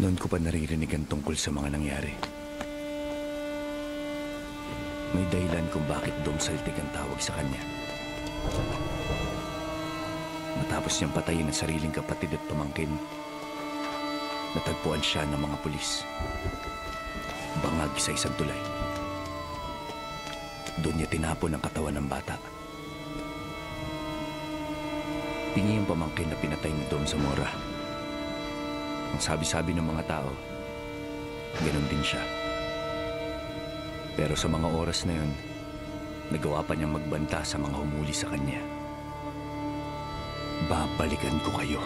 Noon ko pa naririnig ang tungkol sa mga nangyari. May dahilan kung bakit Dom Saltik ang tawag sa kanya. Matapos niyang patayin ang sariling kapatid at pamangkin, natagpuan siya ng mga pulis. Bangag sa isang tulay. Doon niya tinapon ang katawan ng bata. Pingi ang pamangkin na pinatay ni Dom Zamora. Ang sabi-sabi ng mga tao, ganun din siya. Pero sa mga oras na yun, nagawa pa niyang magbanta sa mga humuli sa kanya. Babalikan ko kayo.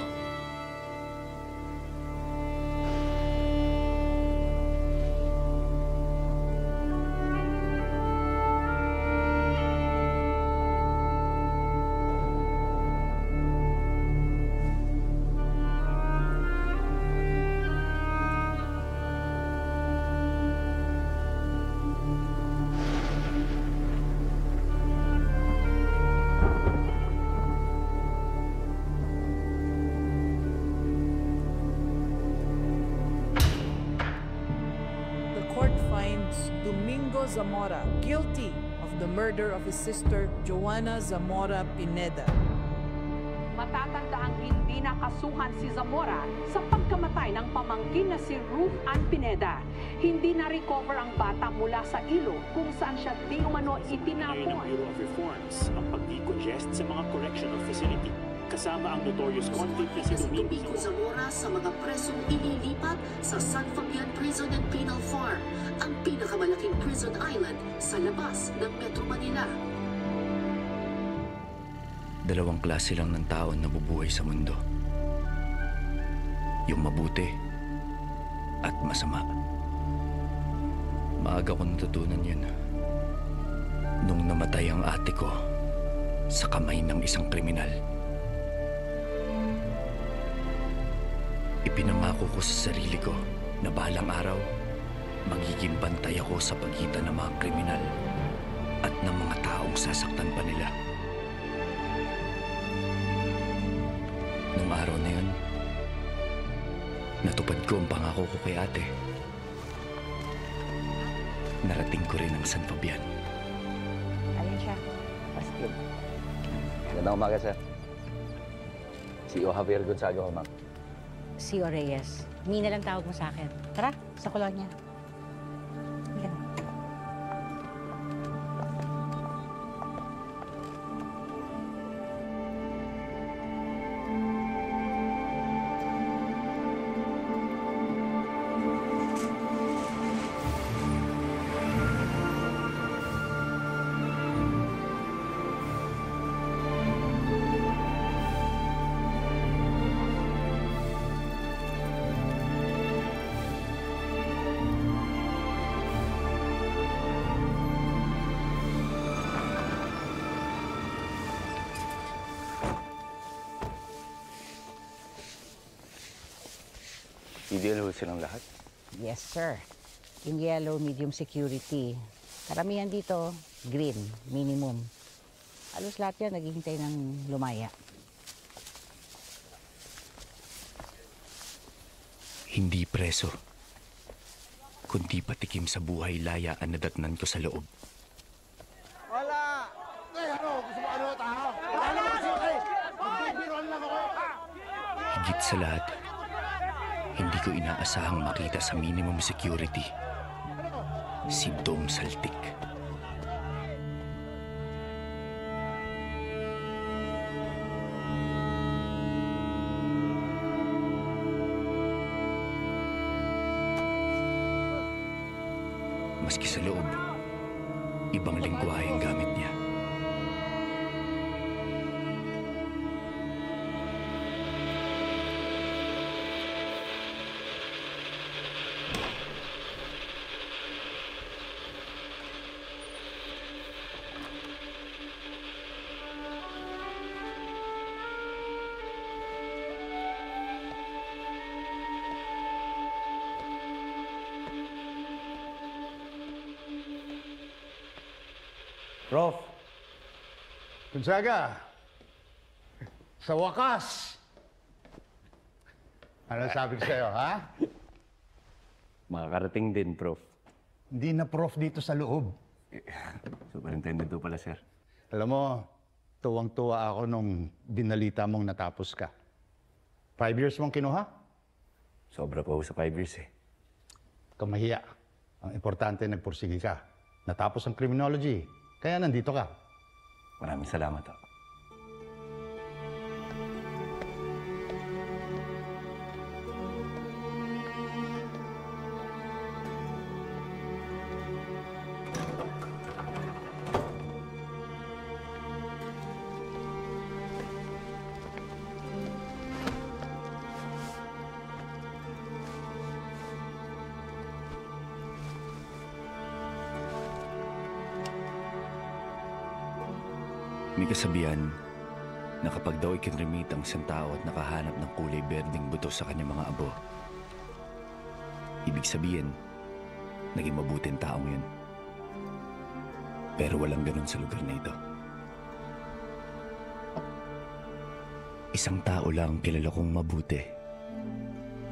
Zamora guilty of the murder of his sister Joanna Zamora Pineda. Matatandaang hindi nakasuhan si Zamora sa pagkamatay ng pamangkin na si Ruth Ann Pineda. Hindi na-recover ang bata mula sa ilog kung saan siya di umano itinapon. Ng Bureau of Reforms ang pag-decongest sa mga correctional facility. Kasama ang notorious convict na si Domingo Zamora sa mga presong ililipat sa San Fabian Prison and Penal Farm, ang pinakamalaking prison island sa labas ng Metro Manila. Dalawang klase lang ng tao na nabubuhay sa mundo. Yung mabuti at masama. Maaga ko natutunan yun nung namatay ang ate ko sa kamay ng isang kriminal. Ipinangako ko sa sarili ko na balang araw, magiging bantay ako sa pagitan ng mga kriminal at ng mga taong sasaktan pa nila. Nung araw na yun, natupad ko ang pangako ko kay ate. Narating ko rin ang San Fabian. Ayun siya. Pastil. Magandang umaga, sir. CEO Javier Gonzaga, ma'am. CEO Reyes. Mina lang tawag mo sa akin. Tara, sa kolonya. Yan. Ideal ho silang lahat. Yes, sir. In yellow, medium security. Karamihan dito, green, minimum. Halos lahat yan naghihintay ng lumaya. Hindi preso, kundi patikim sa buhay laya ang nadatnan ko sa loob. Wala! Ano? Gusto mo ano tao? Wala naman siya kay! Bibiruan lang ako! Higit sa lahat, hindi ko inaasahang makita sa minimum security si Dom Saltik. Maski sa loob, ibang lengguwahe ang gamit niya. Prof. Gonzaga, sa wakas, ano sabi ko sa'yo, ha? Makakarating din, Prof. Hindi na prof dito sa loob. Superintendent po pala, sir. Alam mo, tuwang-tuwa ako nung binalita mong natapos ka. 5 years mong kinuha? Sobra po sa 5 years, eh. Kamahiya. Ang importante, nagpursige ka. Natapos ang criminology. Kaya nandito ka. Maraming salamat, ho. May kasabihan na kapag daw ikinremit ang isang tao at nakahanap ng kulay berdeng buto sa kanyang mga abo, ibig sabihin, naging mabuting taong yun. Pero walang ganun sa lugar na ito. Isang tao lang ang kilala kong mabuti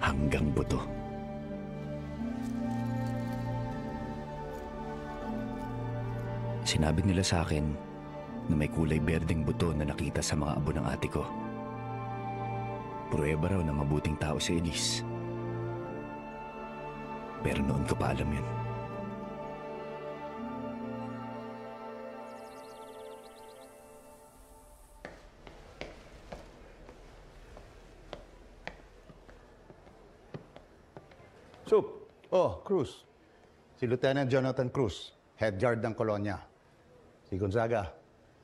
hanggang buto. Sinabi nila sa akin na may kulay berdeng buto na nakita sa mga abo ng ate ko. Pruweba raw na mabuting tao si Elise. Pero noon ko pa alam yun. Sup. Oh, Cruz. Si Lieutenant Jonathan Cruz, head guard ng kolonya. Si Gonzaga,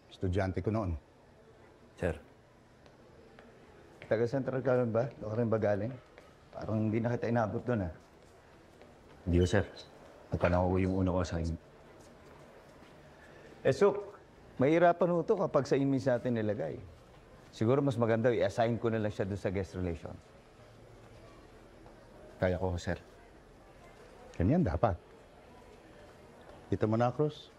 estudyante ko noon. Sir. Taga Central Calon ba? Doon ka rin ba galing? Parang hindi na kita inabot doon, ah. Hindi ko, sir. Nagpanako ko yung una ko sa inyo. Sup, mahirapan ho ito kapag sa inmis natin nilagay. Siguro mas maganda i-assign ko na lang siya doon sa guest relations. Kaya ko, sir. Ganyan dapat. Dito mo na, Cruz.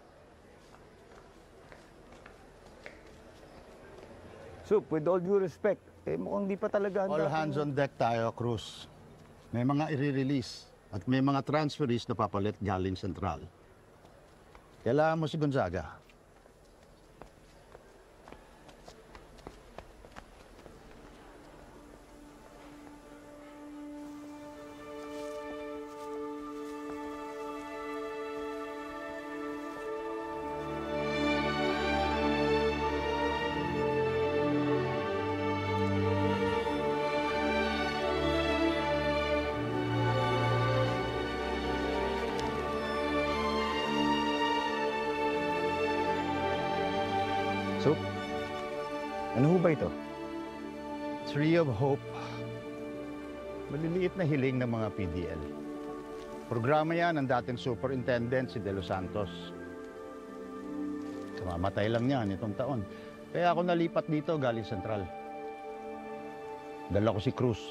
Sup, with all due respect, mukhang di pa talaga... All hands on deck tayo, Cruz. May mga i-release at may mga transferees na papalit galing Central. Kailangan mo si Gonzaga. Sup, ano ho ba ito? Tree of Hope. Maliliit na hiling ng mga PDL. Programa yan ng dating superintendent si De Los Santos. Kamamatay lang niya nitong taon. Kaya ako nalipat dito galing Central. Dala ko si Cruz.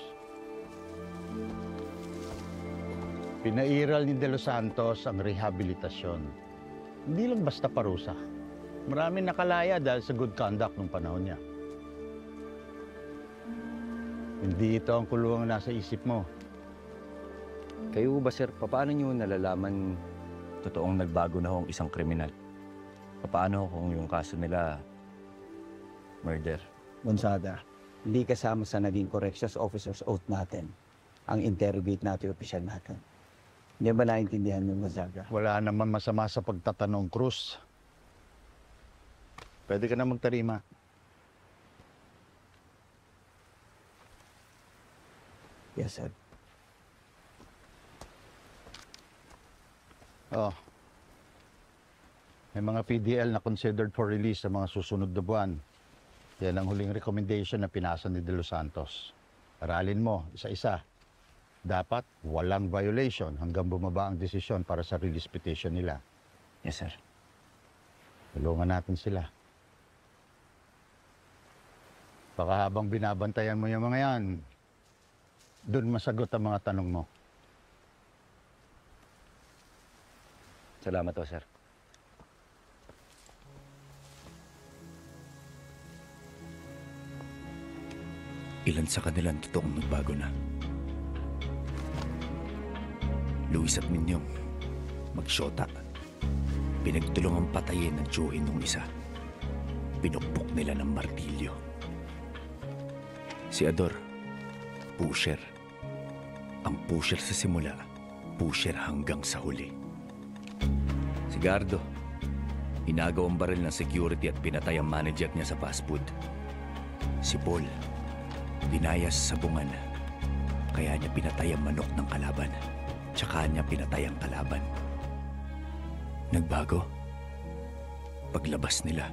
Pinairal ni De Los Santos ang rehabilitasyon. Hindi lang basta parusa. Maraming nakalaya dahil sa good conduct nung panahon niya. Hindi ito ang kulungang nasa isip mo. Kayo ba, sir, paano nyo nalalaman totoong nagbago na ho ang isang kriminal? Paano kung yung kaso nila murder? Gonzaga, hindi kasama sa naging corrections officer's oath natin ang interrogate natin opisyal natin. Hindi ba naintindihan mo, Gonzaga? Wala naman masama sa pagtatanong, Cruz. Pwede ka na magtarima. Yes, sir. Oh. May mga PDL na considered for release sa mga susunod na buwan. Yan ang huling recommendation na pinasa ni De Los Santos. Aralin mo, isa-isa. Dapat walang violation hanggang bumaba ang desisyon para sa release petition nila. Yes, sir. Tulungan natin sila. Baka habang binabantayan mo yung mga yan, doon masagot ang mga tanong mo. Salamat ho, sir. Ilan sa kanilang totoong nagbago na. Luis at Minyong, magsyota. Pinagtulungang patayin ng tiyuhin ng isa. Pinukpok nila ng martilyo. Si Ador, pusher. Ang pusher sa simula, pusher hanggang sa huli. Si Gardo, inagaw ang baril ng security at pinatay ang manager niya sa fast food. Si Paul, binayas sa bungan, kaya niya pinatay ang manok ng kalaban. Tsaka niya pinatay ang kalaban. Nagbago. Paglabas nila,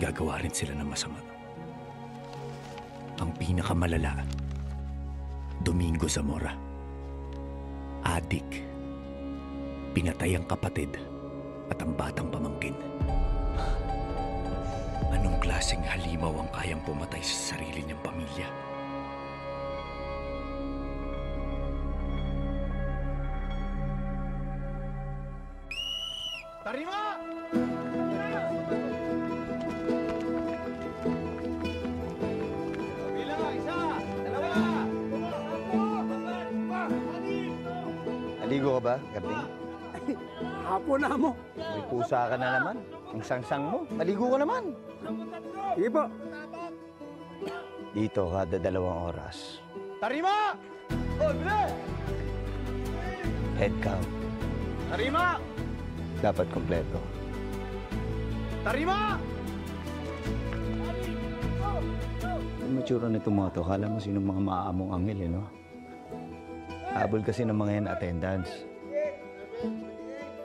gagawa rin sila ng masama. Ang pinakamalala, Domingo Zamora. Adik. Pinatay ang kapatid at ang batang pamangkin. Anong klaseng halimaw ang kayang pumatay sa sarili niyang pamilya? Tarima! Bilang, isa, dalawa, Naligo ka ba, Garding? Hapon na mo. May pusa ka na naman. Ang sangsang mo. Maligo ka naman. Sige po. Dito, kada 2 oras. Tarima! Oh, bilis! Head count. Tarima! Dapat kompleto. Tarima! Ang matsura nito mga to, kala mo sinong mga maaamong anghel, no? Habol kasi ng mga yan attendance.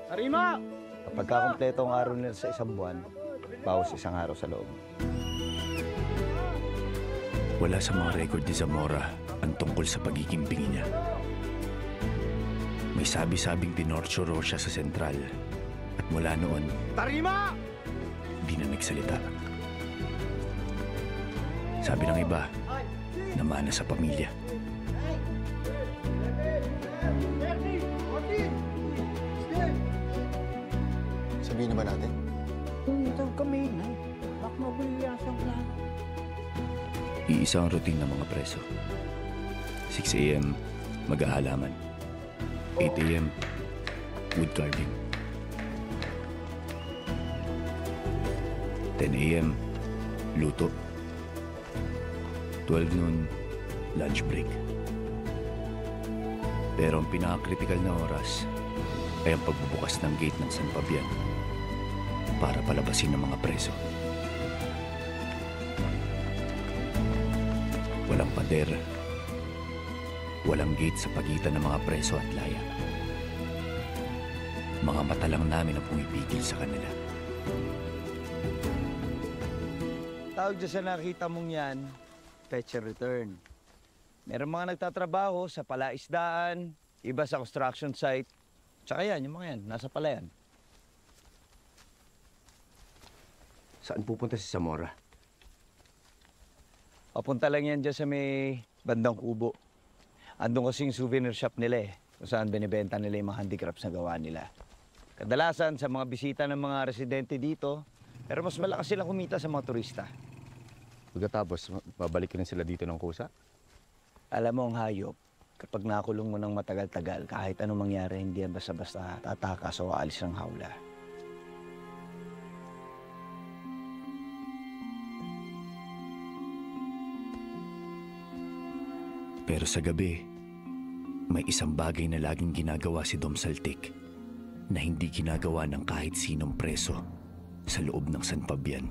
Tarima! Kapag kakompleto ang araw nila sa 1 buwan, bawas 1 araw sa loob. Wala sa mga record ni Zamora ang tungkol sa pagiging bingi niya. May sabi-sabing dinorsyuro siya sa sentral at mula noon, Tarima! di na nagsalita. Sabi ng iba, namana sa pamilya. Sabihin na ba natin? Ito kami na. Bak mabuliyasan ka. Iisa ang routine ng mga preso. 6 a.m., mag-aalaman. 8 a.m., wood carving. 10 a.m., luto. 12 noon, lunch break. Pero ang pinaka-critical na oras ay ang pagbubukas ng gate ng San Fabian para palabasin ng mga preso. Walang pader, walang gate sa pagitan ng mga preso at laya. Mga mata lang namin ang pumipigil sa kanila. Tawag dyan sa nakita mong yan, fetch and return. Meron mga nagtatrabaho sa palaisdaan, iba sa construction site. Tsaka yan, yung mga yan, nasa palayan. Saan pupunta si Zamora? Papunta lang yan dyan sa may bandang kubo. Andun kasi yung souvenir shop nila kung saan binibenta nila yung mga handicrafts na gawa nila. Kadalasan sa mga bisita ng mga residente dito, pero mas malakas silang kumita sa mga turista. Pagkatapos, babalik rin sila dito ng kusa? Alam mo ang hayop, kapag nakulong mo ng matagal-tagal, kahit anong mangyari, hindi yan basta-basta tatakas o aalis ng hawla. Pero sa gabi, may isang bagay na laging ginagawa si Dom Saltik na hindi ginagawa ng kahit sinong preso sa loob ng San Fabian.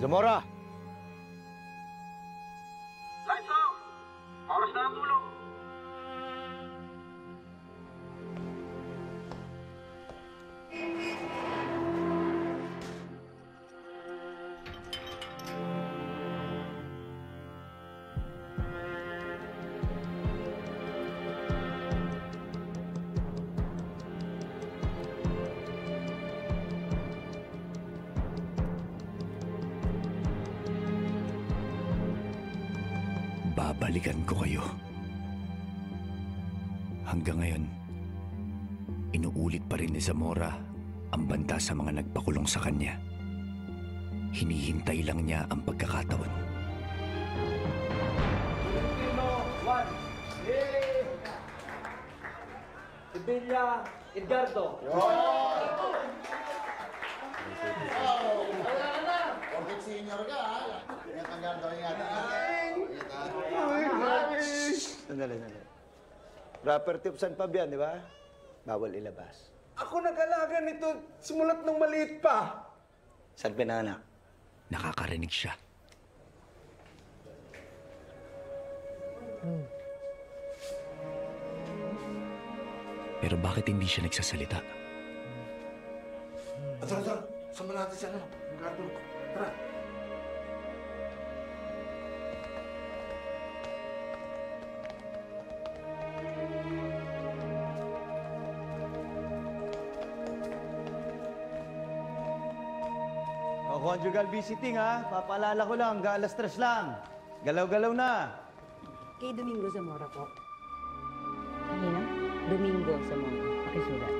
Zamora! Lights out! Oras na ang tulog! Babalikan ko kayo. Hanggang ngayon, inuulit pa rin ni Zamora ang banta sa mga nagpakulong sa kanya. Hinihintay lang niya ang pagkakataon. Villa Edgardo. Bakit senior ka, ha? Ingat ang gagawin natin. Sandali. Property of San Fabian, di ba? Bawal ilabas. Ako nag-alaga nito simulat nung maliit pa. Saan pinanganak? Nakakarinig siya. Pero bakit hindi siya nagsasalita? Tara. Sama natin si Edgardo. Tara. Conjugal visiting, ha? Papaalala ko lang, hanggang alas 3 lang. Galaw-galaw na. Kay Domingo Zamora po. Kanina? Domingo sa mga pakisulat.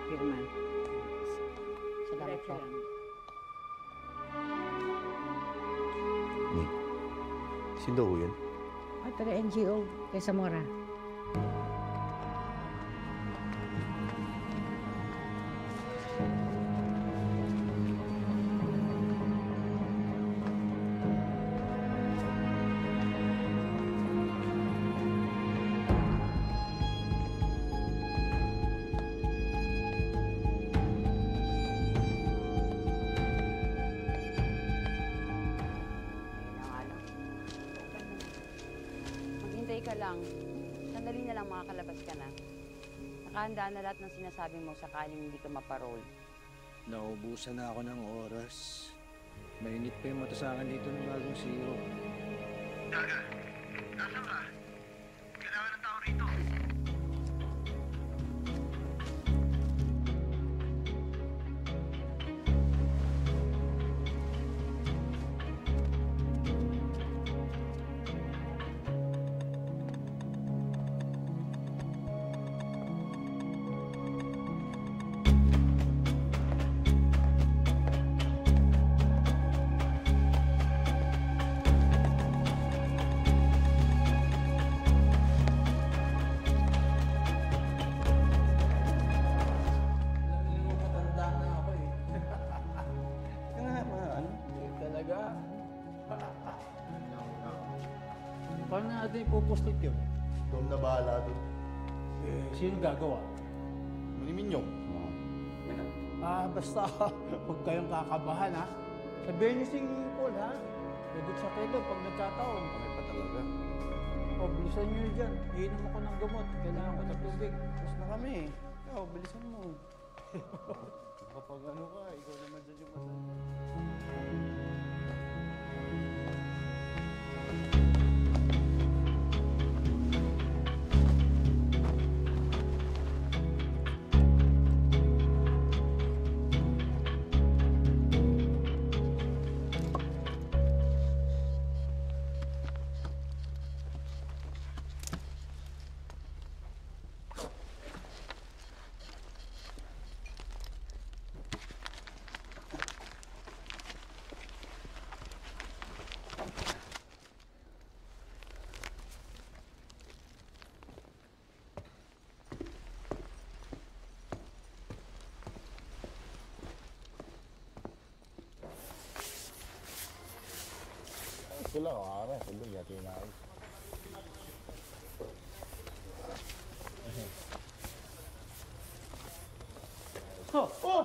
Firman. Salamat po. Sino ho yun? Taga NGO kay Zamora. Maghintay ka lang. Sandali na lang makakalabas ka na. Nakahanda na lahat ng sinasabi mo sakaling hindi ka maparol. Naubusan na ako ng oras. Mainit pa yung mata sa akin dito ng bagong CEO. Daga, nasaan ka? Kailangan ng tao rito. Paano natin ipopostate yun? Doon na bahala doon. Sino gagawa? Maniminyong. Basta huwag kayong kakabahan, ha? Sabihin niyo si Paul, ha? Lagot siya kayo doon pag nagkataon. Kami pa talaga. Bilisan niyo dyan. Iinom ako ng gamot. Kailangan ko ng tubig. Tapos na kami. Ikaw, bilisan mo. Kapag ano ka, ikaw naman dyan yung matanda. Sila, kara. Sila, yati na ako.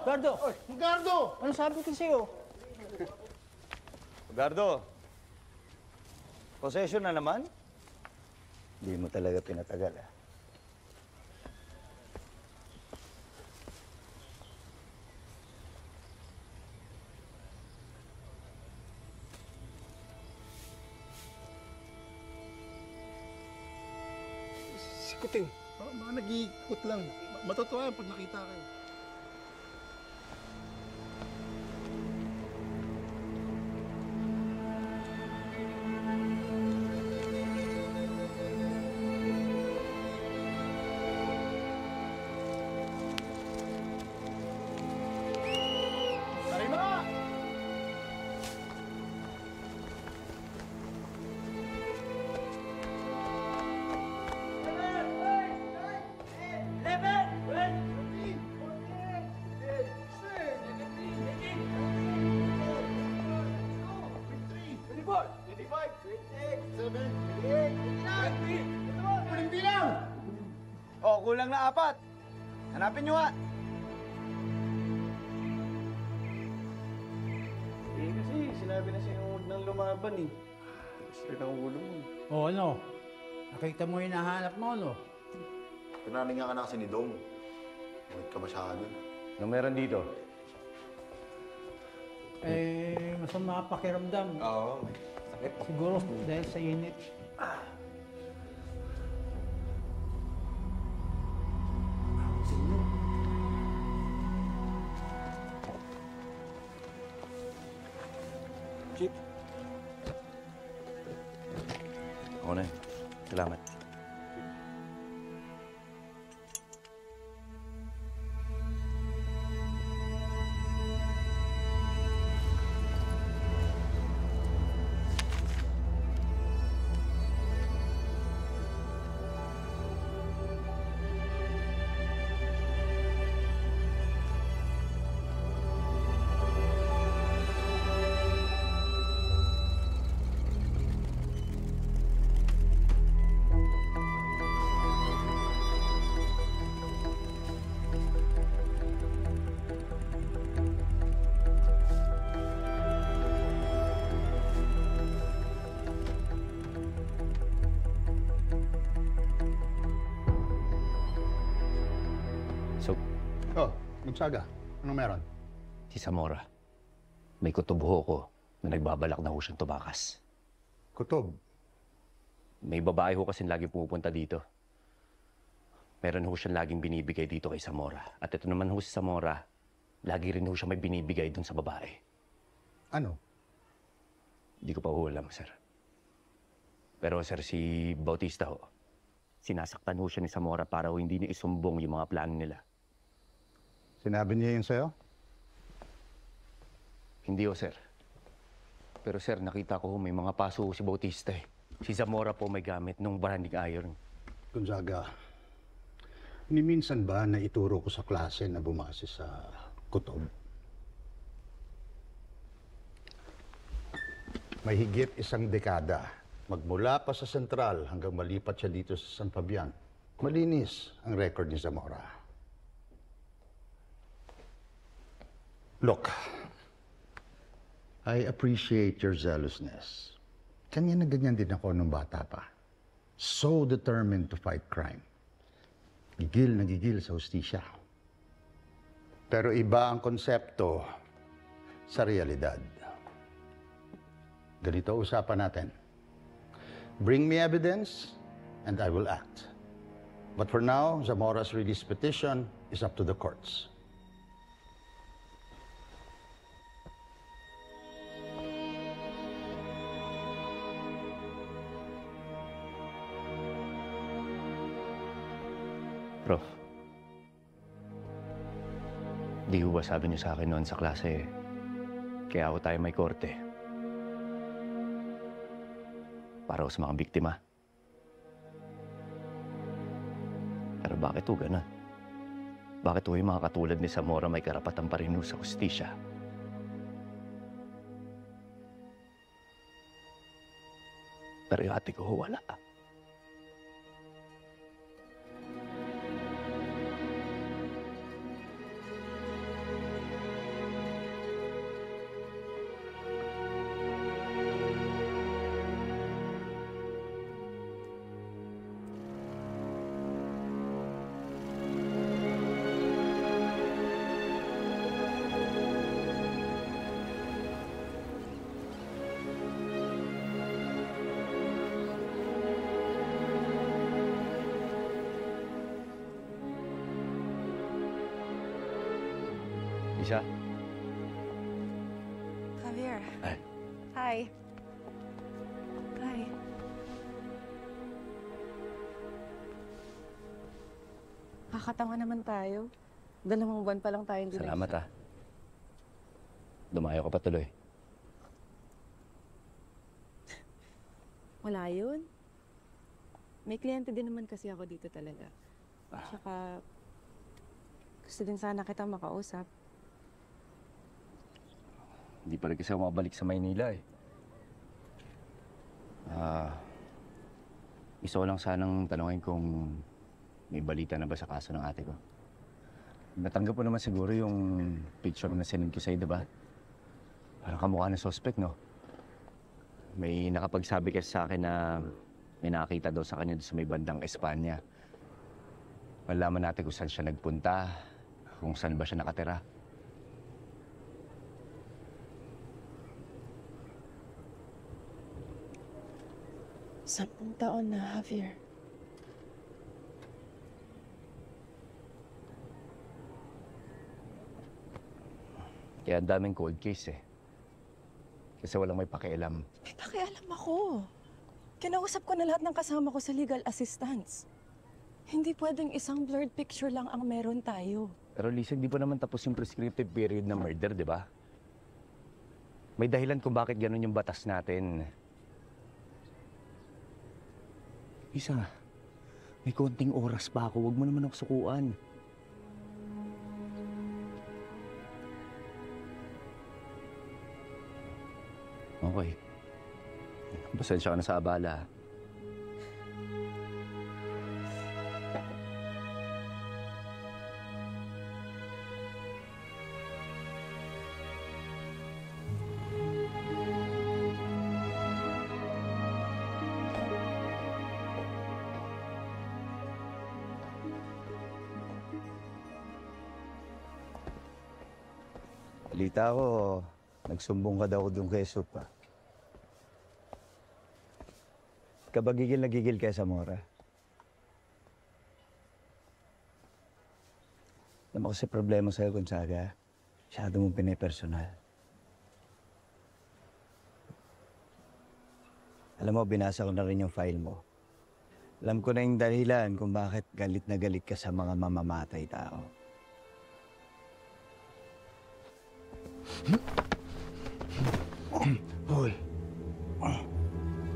Gardo! Gardo! Ano sabi ko sa'yo? Gardo, possession na naman? Hindi mo talaga pinatagal, ha? Sikutin. Mga nag-iikot lang. Matutuwa pag nakita kayo. Level! Oh, kulang na 4. Hanapin nyo nga. Eh, kasi sinabi na sa'yo huwag nang lumaban eh. Straight ang ulo mo. O ano? Nakita mo yung nahanap mo, no? Pinaningan ka na kasi ni Dong. Huwag ka masyado. Anong meron dito? Eh, masama pakiramdam. Oo, may sakit. Siguro dahil sa init. Chip. Ako na yun. Salamat. Oh, Gonzaga, anong meron? Si Zamora. May kutubo ko na nagbabalak na ho siyang tumakas. Kutob? May babae ho kasi laging pumupunta dito. Meron ho siyang laging binibigay dito kay Zamora. At ito naman ho si Zamora, lagi rin ho siya may binibigay dun sa babae. Ano? Hindi ko pa ho alam, sir. Pero sir, si Bautista ho, sinasaktan ho siya ni Zamora para ho hindi niya isumbong yung mga plano nila. Sinabi niya yun sa'yo? Hindi ho, sir. Pero sir, nakita ko may mga paso si Bautista eh. Si Zamora po may gamit nung branding iron. Gonzaga, ni minsan ba na ituro ko sa klase na bumase sa kutob? May higit 1 dekada, magmula pa sa Sentral hanggang malipat siya dito sa San Fabian. Malinis ang record ni Zamora. Look, I appreciate your zealousness. Kanya na ganyan din ako nung bata pa. So determined to fight crime. Gigil na gigil sa hustisya. Pero iba ang konsepto sa realidad. Ganito usapan natin. Bring me evidence and I will act. But for now, Zamora's release petition is up to the courts. Prof, di ba sabi niyo sa akin noon sa klase, kaya ako tayo may korte? Para sa mga biktima. Pero bakit ho ganun? Bakit ho yung mga katulad ni Zamora may karapatan pa rin ho sa hustisya? Pero yung ate ko ho, wala. Isa? Javier. Ay. Hi. Hi. Kakatawa naman tayo. 2 buwan pa lang tayong dinay. Salamat ah. Dumayo ka pa tuloy. Wala yun. May kliyente din naman kasi ako dito talaga. Tsaka, gusto din sana kita makausap. Hindi pa rin kasi ako mabalik sa Maynila eh. Gusto ko lang sanang tanungin kung May balita na ba sa kaso ng ate ko? Natanggap mo naman siguro yung picture na sinend ko sa'yo, diba? Parang kamukha ng suspect, no? May nakapagsabi kasi sa akin na may nakakita daw sa kanya sa may bandang Espanya. Malaman natin kung saan siya nagpunta, kung saan ba siya nakatira. Sampung taon na, Javier. Kaya ang daming cold case eh. Kasi walang may pakialam. May pakialam ako. Kinausap ko na lahat ng kasama ko sa legal assistance. Hindi pwedeng isang blurred picture lang ang meron tayo. Pero Lisa, hindi pa naman tapos yung prescriptive period ng murder, di ba? May dahilan kung bakit ganun yung batas natin. Lisa, may konting oras pa ako. Huwag mo naman ako sukuan. Okay. Pasensya ka na sa abala. Balita ko, nagsumbong ka daw doon kay Supa. Kabagigil na gigil kay Zamora. Alam mo kasi problema sa'yo, Gonzaga. Masyado mong pinipersonal. Alam mo, binasa ko na rin yung file mo. Alam ko na yung dahilan kung bakit galit na galit ka sa mga mamamatay tao. Hoy,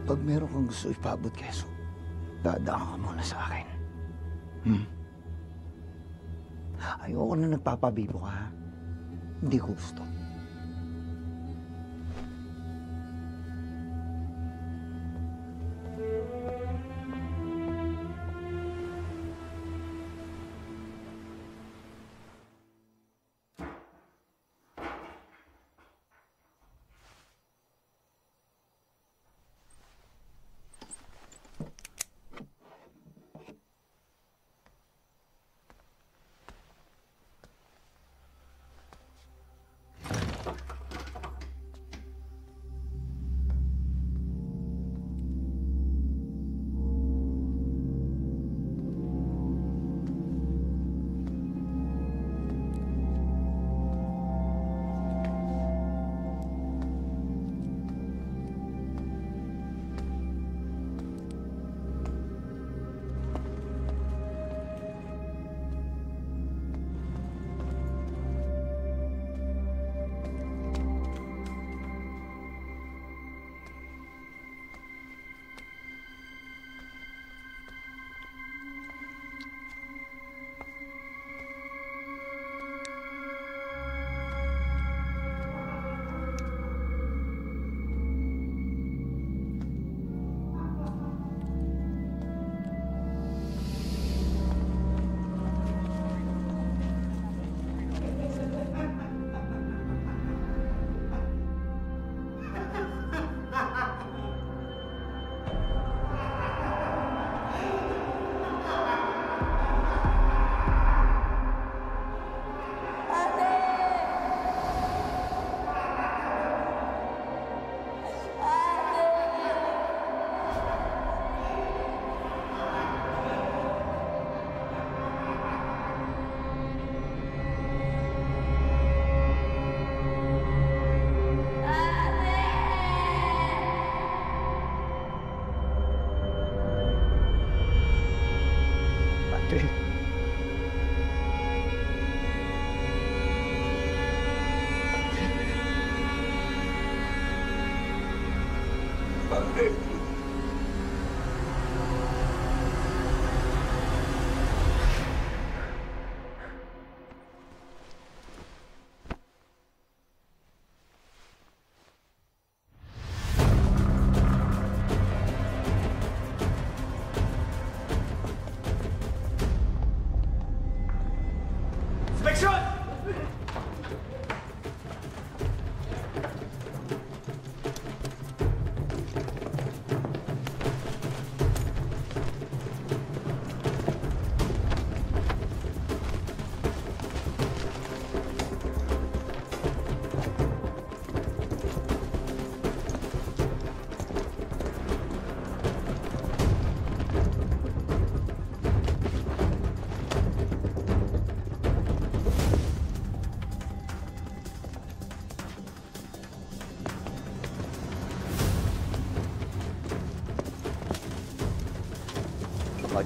pag meron kang gusto ipabot kay Su, dadaan ka muna sa akin. Ayoko na nagpapabibo ka, ha? Hindi ko gusto.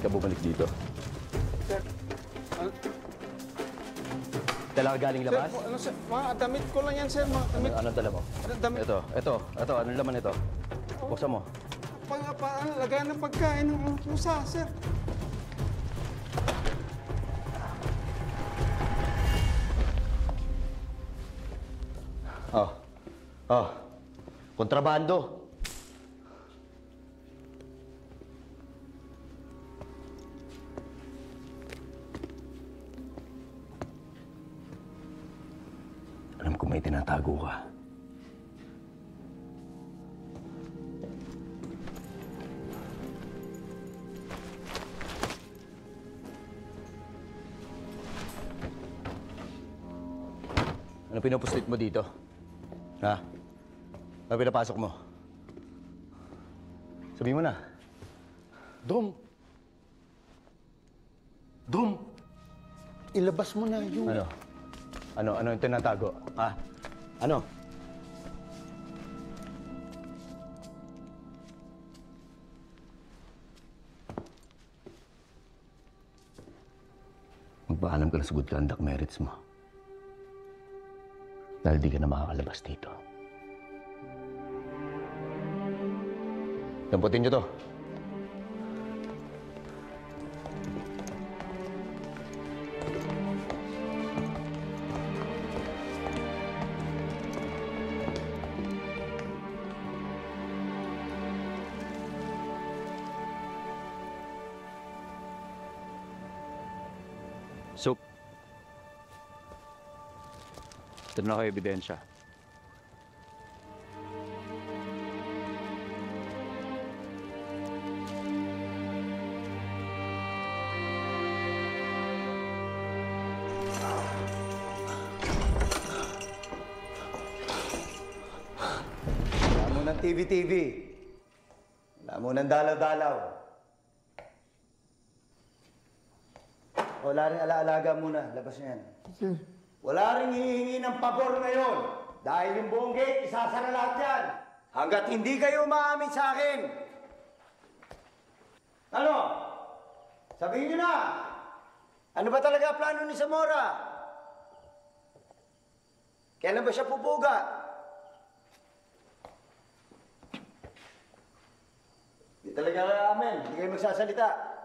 ka bumalik dito? Sir, Dala ka galing labas? Sir, ano, sir? Mga damit ko lang yan, sir. Mga damit. Anong dala mo? Damit. Ito. Anong laman ito? Buksan mo. Lagayan ng pagkain ng mga pusa, sir. Kontrabando. Alam ko may tinatago ka. Ano pinapuslit mo dito? Ha? Ano pinapasok mo? Sabihin mo na. Dom! Ilabas mo na yung... Ano yung tinatago? Ha? Ano? Magpaalam ka na sa good conduct merits mo. Dahil di ka na makakalabas dito. Damputin niyo to. Soup. Ito na kayo ebidensya. Wala mo ng TV-TV. Wala mo ng dalaw-dalaw. Wala rin alaalaga muna. Labas niyan. Wala rin hihingi ng pabor ngayon. Dahil yung buong gate, isasara lahat yan. Hanggat hindi kayo umaamin sa akin. Ano? Sabihin niyo na. Ano ba talaga plano ni Zamora? Kailan ba siya pupuga? Hindi talaga amin. Hindi kayo magsasalita.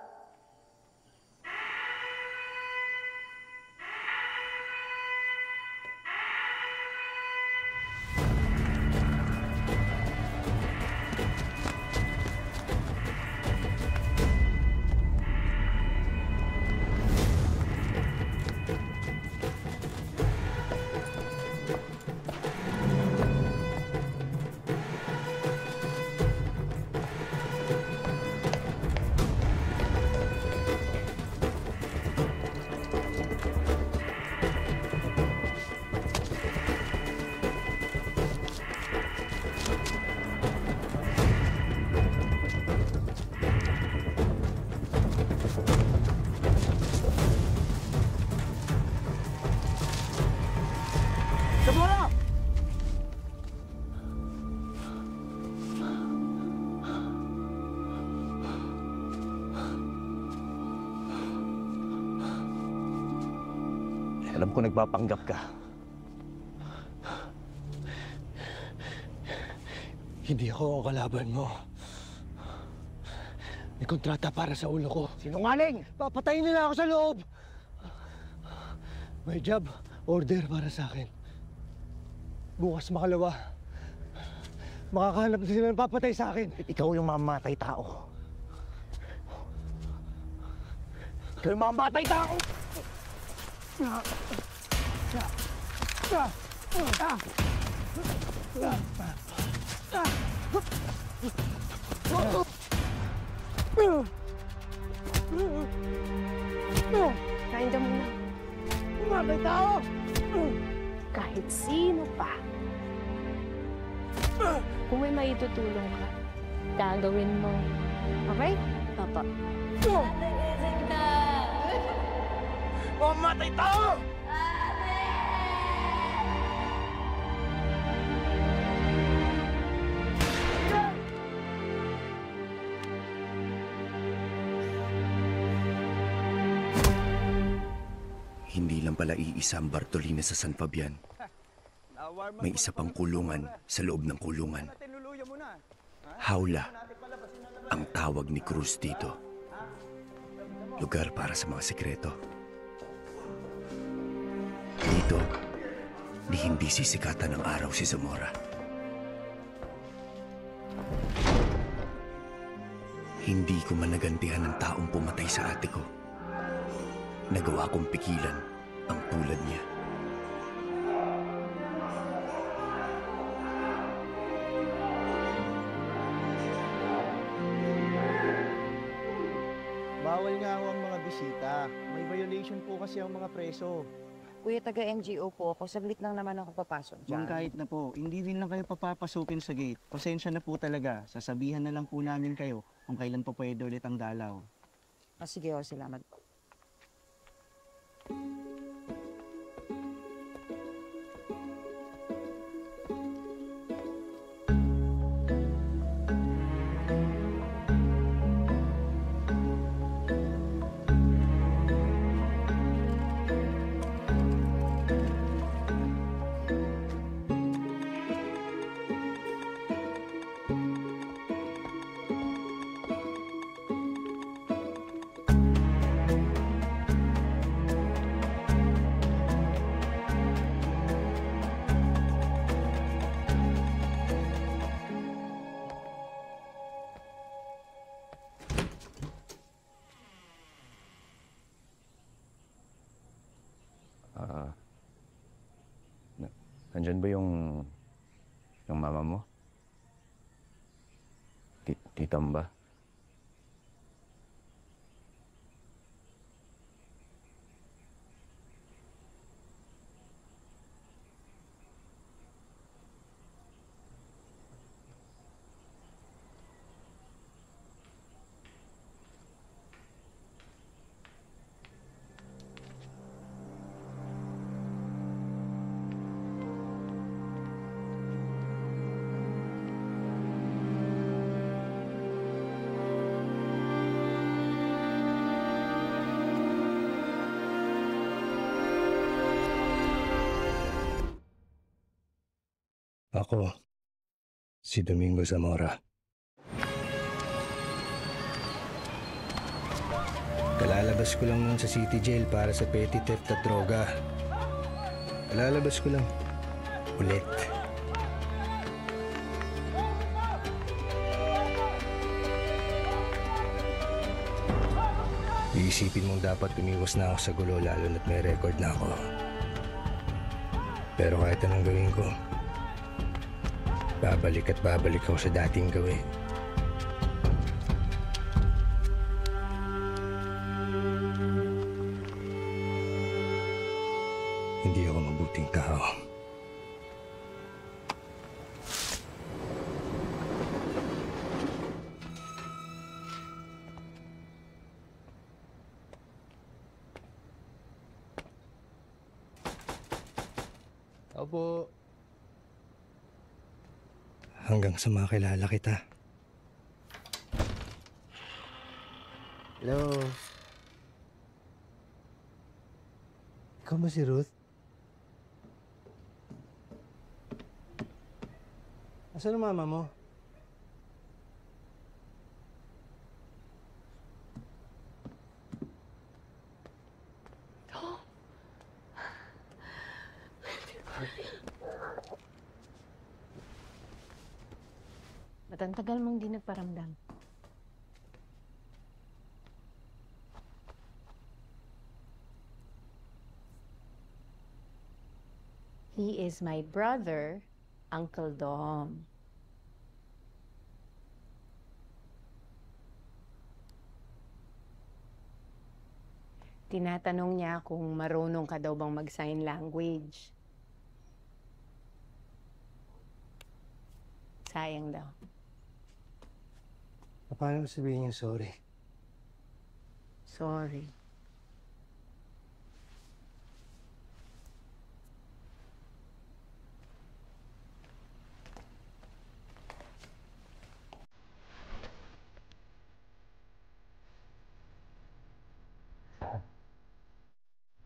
Zamora! Alam ko nagpapanggap ka. Hindi ako ang kalaban mo. May kontrata para sa ulo ko. Sinungaling! Papatayin nila ako sa loob! May job, order para sa akin. Bukas makalawa, makakahanap na sila ng papatay sa akin. Ikaw yung mamatay tao. Ikaw yung mamatay tao! Kain ka muna. Mamatay tao! Kahit sino pa. Kung may maitutulong ka, gagawin mo. Okay? Papa. Mamatay tao! lang pala iisa ang Bartolina sa San Fabian. May isa pang kulungan sa loob ng kulungan. Hawla ang tawag ni Cruz dito. Lugar para sa mga sekreto. Dito, di hindi sisikatan ng araw si Zamora. Hindi ko man nagantihan ng taong pumatay sa ate ko. Nagawa kong pigilan ang tulad niya. Bawal nga ho ang mga bisita. May violation po kasi ang mga preso. Kuya, taga-NGO po ako. Saglit lang naman ako papasok dyan. Ma'am, kahit na po, hindi din lang kayo papapasukin sa gate. Pasensya na po talaga. Sasabihan na lang po namin kayo kung kailan po pwede ulit ang dalaw. Sige, salamat po. Nandyan ba yung mama mo? Titam ba? Ako, si Domingo Zamora. Kalalabas ko lang nun sa city jail para sa petty theft at droga. Kalalabas ko lang. Ulit. Iisipin mong dapat umiwas na ako sa gulo lalo na't may record na ako. Pero kahit anong gawin ko, babalik at babalik ako sa dating gawin. Hindi ako mabuting tao. Opo. Hanggang sa makilala kita. Hello. Ikaw ba si Ruth? Asan ang mama mo? Matagal mong di nagparamdam. He is my brother, Uncle Dom. Tinatanong niya kung marunong ka daw bang mag-sign language. Sayang daw. Paano mo sabihin yung sorry? Sorry.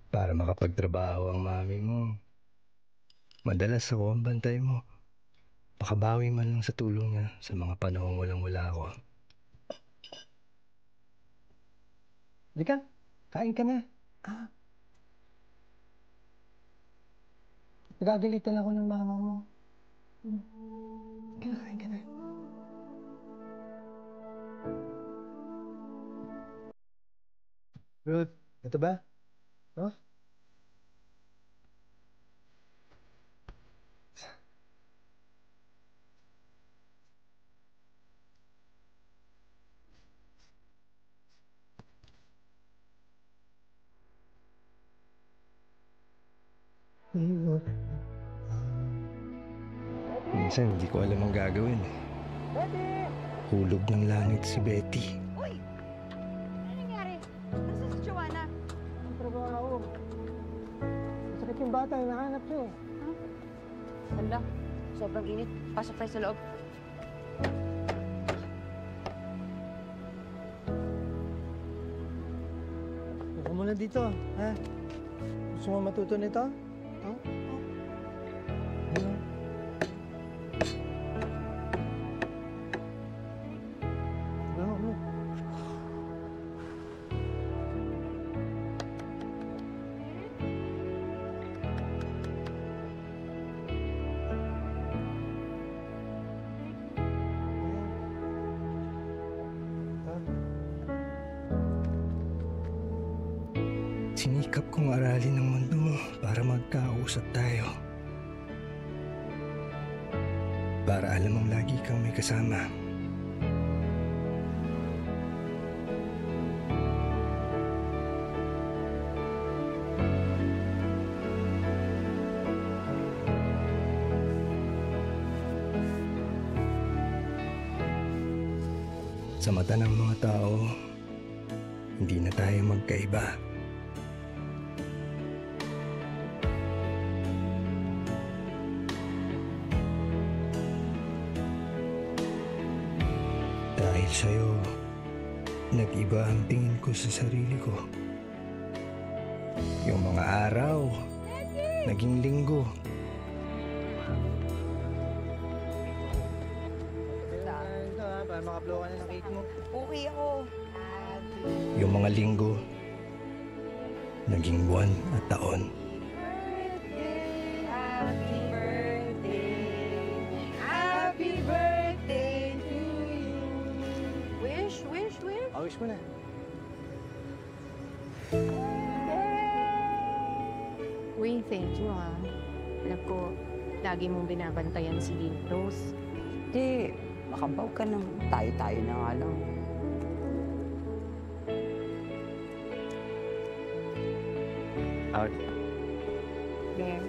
Para para makapagtrabaho ang mami mo. Madalas ako ang bantay mo. Makabawi man lang sa tulong niya sa mga panahong walang-wala ako. Halika, kain ka na. Nagagalitan ako ng mama mo. Kain ka na. Ruth, ito ba? Oh? Minsan hindi ko alam ang gagawin. Hulog ng langit si Betty. Uy! Ano nangyari? Nasaan si Joanna? Ang trabaho. Masakit yung bata, hinahanap siya. Hala, sobrang init. Pasok tayo sa loob. Huwag ka muna dito, ha? Gusto mo matuto nito? Oh? Ayun. Ano? Sinikap kong aralin ang mundo mo para magkausap tayo. Para alam mong lagi kang may kasama. Sa mata ng mga tao, hindi na tayo magkaiba. Dahil sa'yo, nag-iba ang tingin ko sa sarili ko. Yung mga araw, naging linggo. Ito ha, para makablow ka na ng cake mo. Okay ako. Yung mga linggo, naging buwan at taon. Happy birthday. Happy birthday to you. Wish. Wish mo na. Uy, thank you ha. Alam ko, lagi mong binabantayan si Rose. Hindi, makabaw ka nang tayo-tayo na nga lang. Out. There.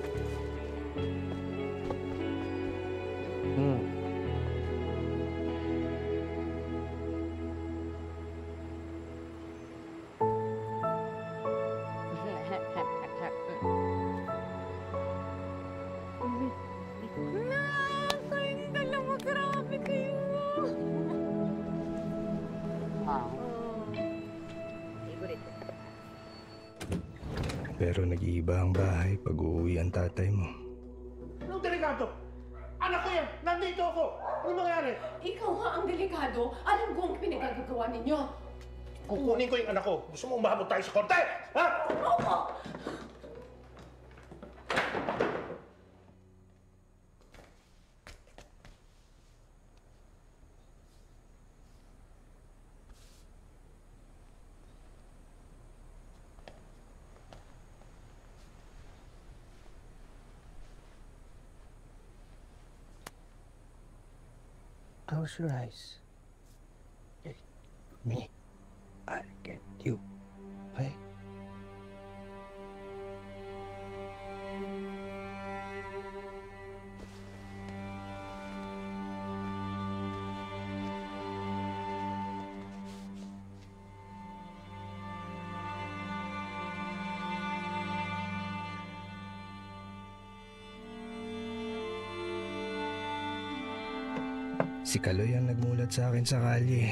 Kayong dalawa, grabe kayo. Pero nag-iiba ang bahay pag uuwi ang tatay mo. Anong delikado? Anak ko yan! Nandito ako! Ano mangyari? Ikaw nga ang delikado. Alam ko ang pinagagagawa ninyo. Kukunin ko yung anak ko. Gusto mo umabot tayo sa korte? Ha? Opo! Close your eyes. Okay. Me. I'll get you. Okay? Si Kaloy ang nagmulat sa akin sa kalye.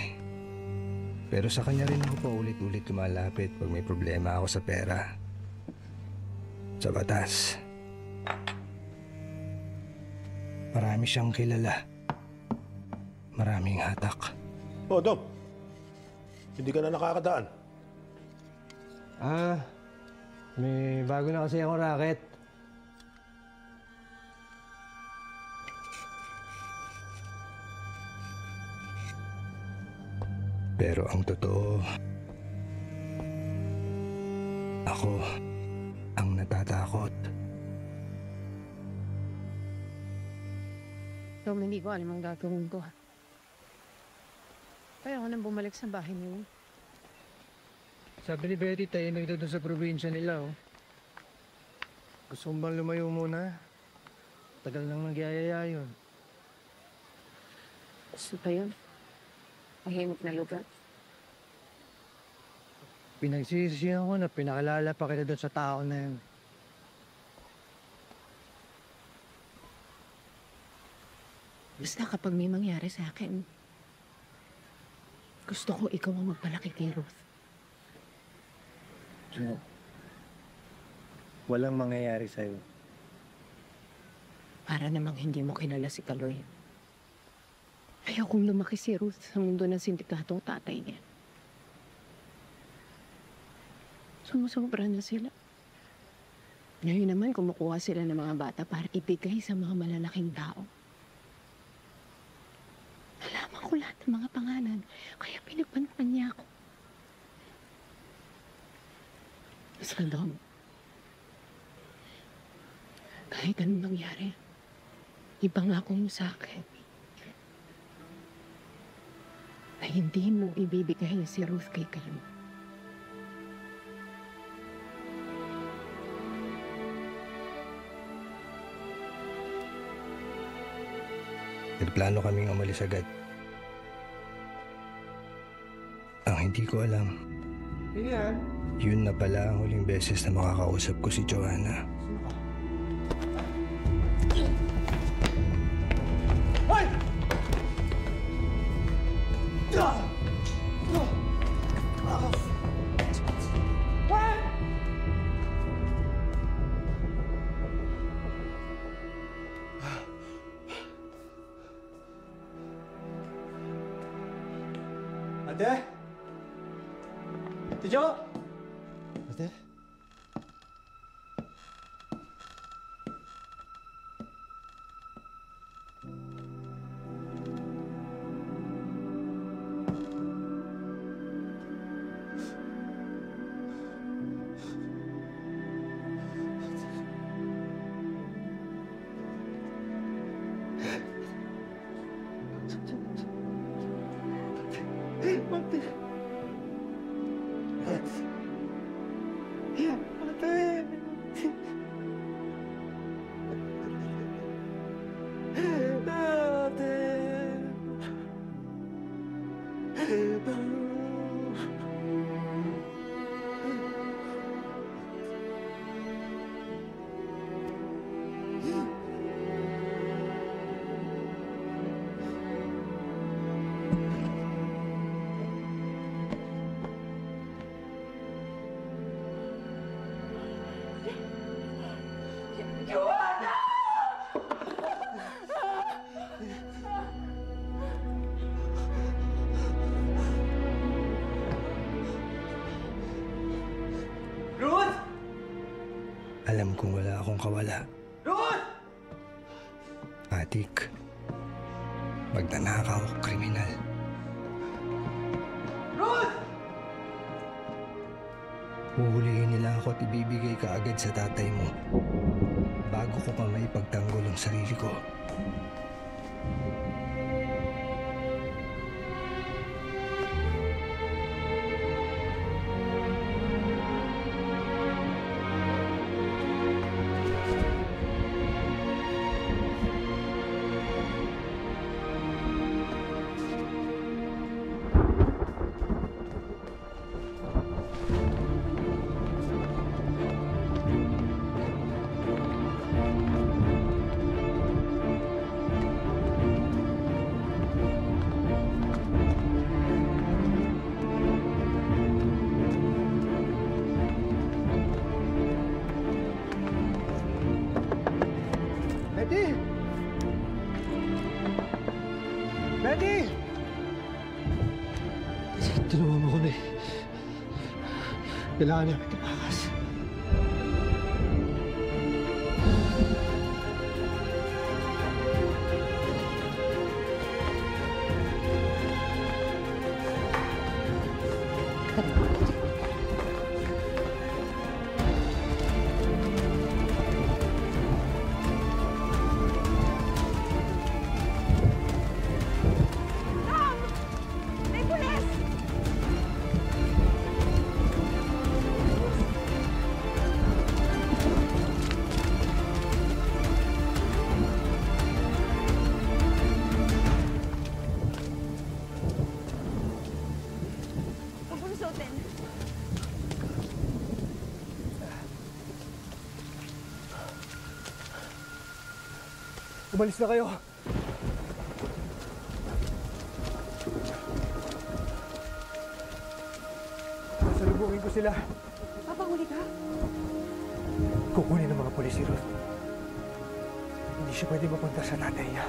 Pero sa kanya rin ako paulit-ulit lumalapit pag may problema ako sa pera. sa batas. Marami siyang kilala. Maraming hatak. Oh, Dom. Hindi ka na nakakadaan. May bago na kasi akong racket. Pero ang totoo, ako ang natatakot. Tom, hindi ko alam ang gagawin ko. Kaya ako nang bumalik sa bahay niyo. Sabi ni Betty, tayo na ito sa probinsya nila, oh. Gusto mo bang lumayo muna? Tagal nang nagyayaya yun. Gusto pa yun? Mahimik na lugar. Pinagsisisihan ko na pinakalala pa kita doon sa tao na yun. Basta kapag may mangyari sa akin, gusto ko ikaw ang magpalaki kay Ruth. So, walang mangyayari sa'yo. Para namang hindi mo kilala si Kaloy. Ayaw kong lumaki si Ruth sa mundo ng sindikatong tatay niya. Sumusobra na sila. Ngayon naman kumukuha sila ng mga bata para ibigay sa mga malalaking tao. Nalaman ko lahat ng mga pangalan, kaya pinagbantan niya ako. Basta Dom, kahit anong mangyari, ipangako mo sa akin na hindi mo ibibigay si Ruth kay Kaloy. Nagplano kaming umalis agad. Ang hindi ko alam, yun na pala ang huling beses na makakausap ko si Joanna. Hoy! Ate? Tijo? Ate? Alam kong wala akong kawala. Ruth! Adik. Magnanakaw, kriminal. Ruth! Huhulihin nila ako at ibibigay ka agad sa tatay mo. Bago ko pa maipagtanggol ang sarili ko. Kailangan namin tumakas. May pulis! Huwag mo susuotin. Umalis na kayo. Sasalubungin ko sila. Papahuli ka? Kukunin ng mga pulis si Ruth. Hindi siya pwede mapunta sa tatay niya.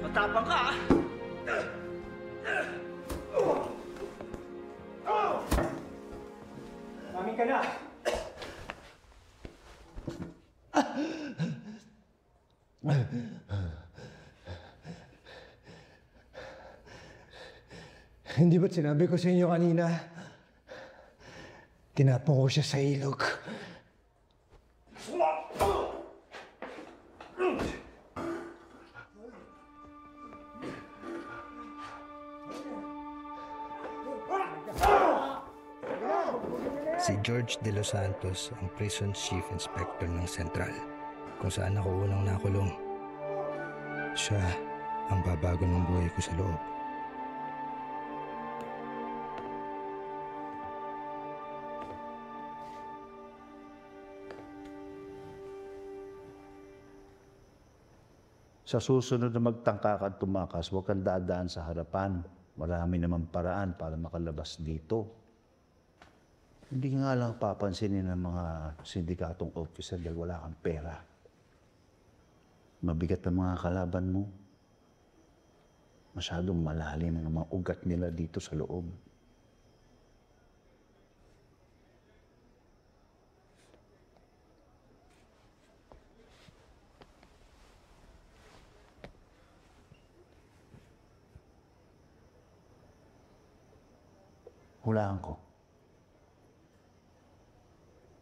Matapang ka, ah! Mamin ka na! Hindi ba't sinabi ko sa inyo kanina? Tinapon ko siya sa ilog. Si George De Los Santos ang Prison Chief Inspector ng Sentral, kung saan ako unang nakulong. Siya ang babago ng buhay ko sa loob. Sa susunod na magtangka ka at tumakas, huwag kang dadaan sa harapan. Marami naman paraan para makalabas dito. Hindi nga lang papansinin ng mga sindikatong officer dahil wala kang pera. Mabigat ang mga kalaban mo. Masyadong malalim ang mga ugat nila dito sa loob. Hulaan ko.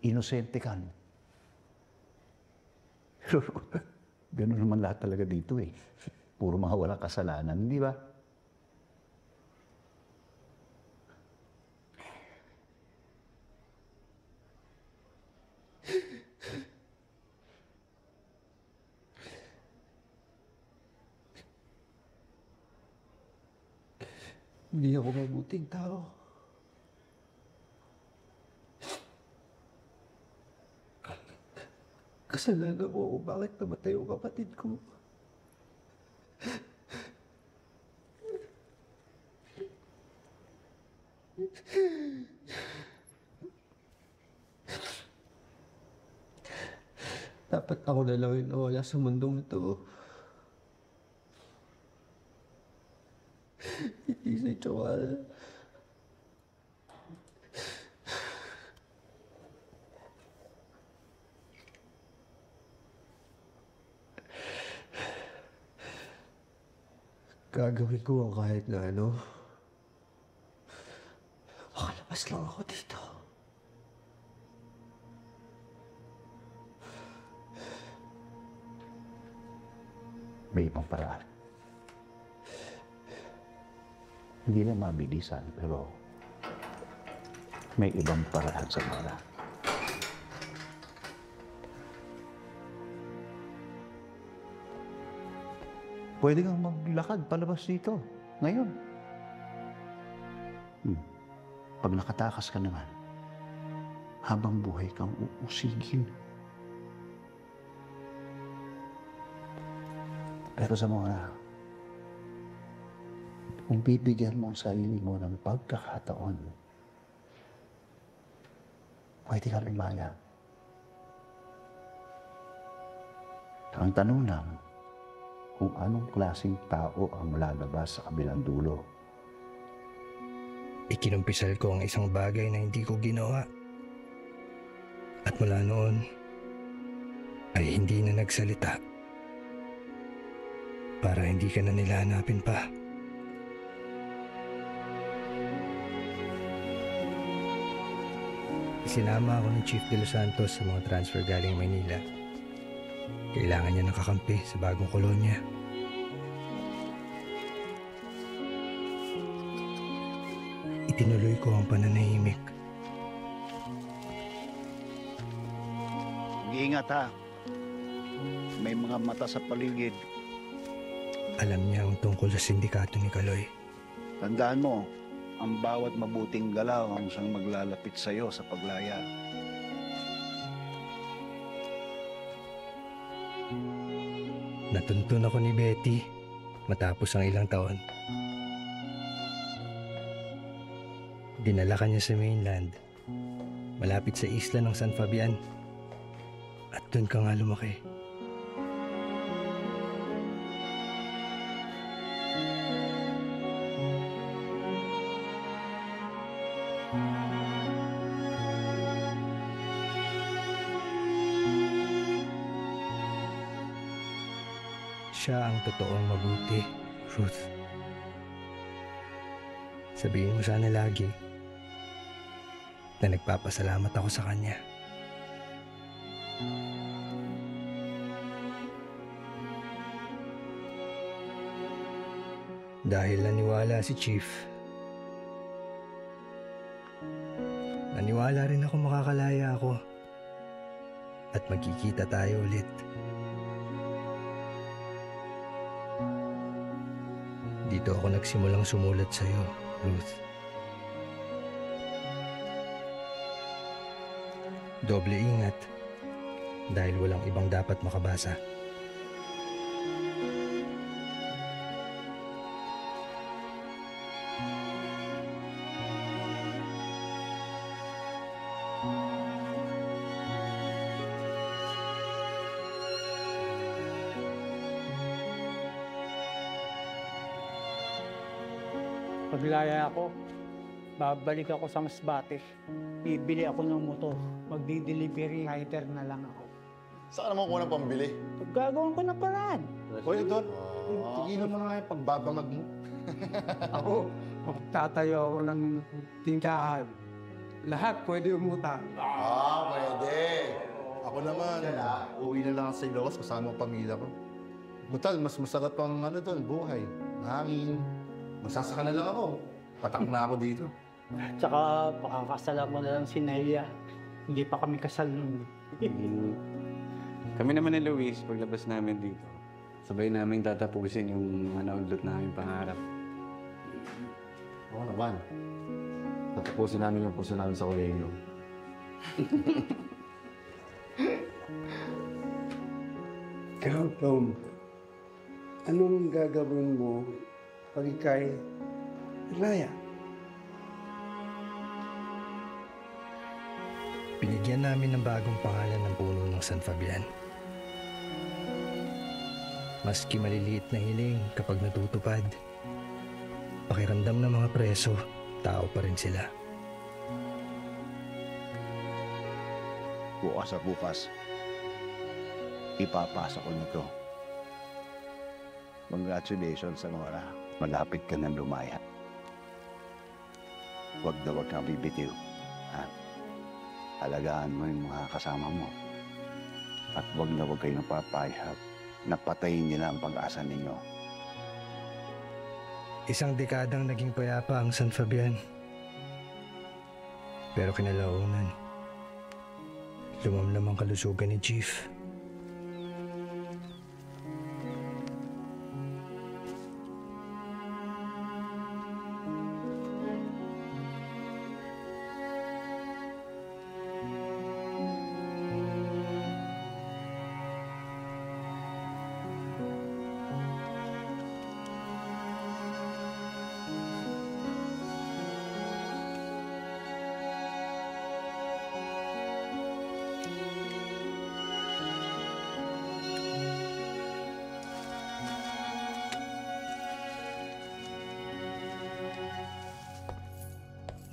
Inosente ka. Pero gano'n naman lahat talaga dito eh. Puro mga walang kasalanan, di ba? Hindi ako mabuting tao. Kasalanan ko kung bakit namatay yung kapatid ko. Dapat ako na lang yung nawala sa mundong ito. Hindi si Joanna. Gagawin ko ang kahit na ano. Makalabas lang ako dito. May ibang paraan. Hindi na mabilisan, pero may ibang paraan sa Mara. Pwede kang maglakad palabas dito, ngayon. Pag nakatakas ka naman, habang buhay kang uusigin. Pero sa mga, kung bibigyan mo ang sarili mo ng pagkakataon, pwede ka lumaya. Ang tanong lang, kung anong klaseng tao ang lalabas sa kabilang dulo. Ikinumpisal ko ang isang bagay na hindi ko ginawa. At mula noon, ay hindi na nagsalita. Para hindi ka na nila hanapin pa. Isinama ako ni Chief De Los Santos sa mga transfer galing Maynila. Kailangan niya ng kakampi sa bagong kolonya. Itinuloy ko ang pananahimik. Mag-iingat ha. May mga mata sa paligid. Alam niya ang tungkol sa sindikato ni Kaloy. Tandaan mo, ang bawat mabuting galaw ang siyang maglalapit sa iyo sa paglaya. Natuntun ako ni Betty matapos ang ilang taon. Dinala ka niya sa mainland, malapit sa isla ng San Fabian. At doon ka nga lumaki. Siya ang totoong mabuti, Ruth. Sabihin mo sana lagi na nagpapasalamat ako sa kanya. Dahil naniwala si Chief, naniwala rin ako makakalaya ako at magkikita tayo ulit. Dito ako nagsimulang sumulat sa'yo, Ruth. Doble ingat dahil walang ibang dapat makabasa. Paglaya ako, babalik ako sa Masbate. Bibili ako ng motor. Magdi-delivery rider na lang ako. Saan naman ko ng pambili? Gagawin ko na paraan. Hoy, Don. Tigilan mo na nga yung pagbabangag mo. Ako, Magtatayo ako ng tindahan. Lahat pwede umutang. Pwede. Ako naman, uwi na lang sa Ilocos kasama ang pamilya ko. Butal, mas masarap ang doon, buhay. Hangin. Magsasaka na lang ako. Patak na ako dito. Tsaka pakakasalan mo na lang si Nelia. Hindi pa kami kasal nun. Kami naman ni Luis, paglabas namin dito, sabay namin tatapusin yung mga naudlot namin pangarap. Oo naman. Tatapusin namin yung puso namin sa kolehiyo. Ikaw, Tom, anong gagawin mo pag ikay Raya? Binigyan namin ng bagong pangalan ng puno ng San Fabian. Maski maliliit na hiling kapag natutupad, pakiramdam ng mga preso, tao pa rin sila. Bukas at bukas, ipapasa ko nito. Congratulations, Nora. Malapit ka ng lumaya. Huwag na huwag kang bibitiw. Ha? Alagaan mo yung mga kasama mo. At huwag na huwag kayong papayag na patayin nila ang pag-asa ninyo. Isang dekadang naging payapa ang San Fabian. Pero kinalaunan, lumamlam ang kalusugan ni Chief.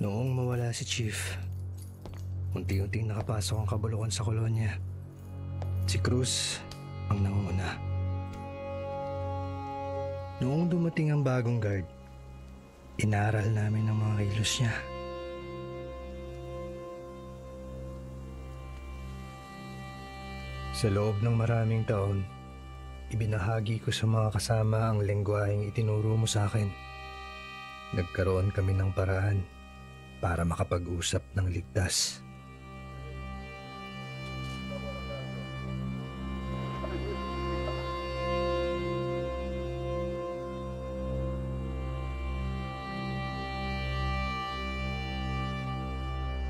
Noong mawala si Chief, unti-unting nakapasok ang kabulukan sa kolonya. Si Cruz ang nangunguna. Noong dumating ang bagong guard, inaral namin ang mga kilos niya. Sa loob ng maraming taon, ibinahagi ko sa mga kasama ang lengguaheng itinuro mo sa akin. Nagkaroon kami ng paraan para makapag-usap ng ligtas.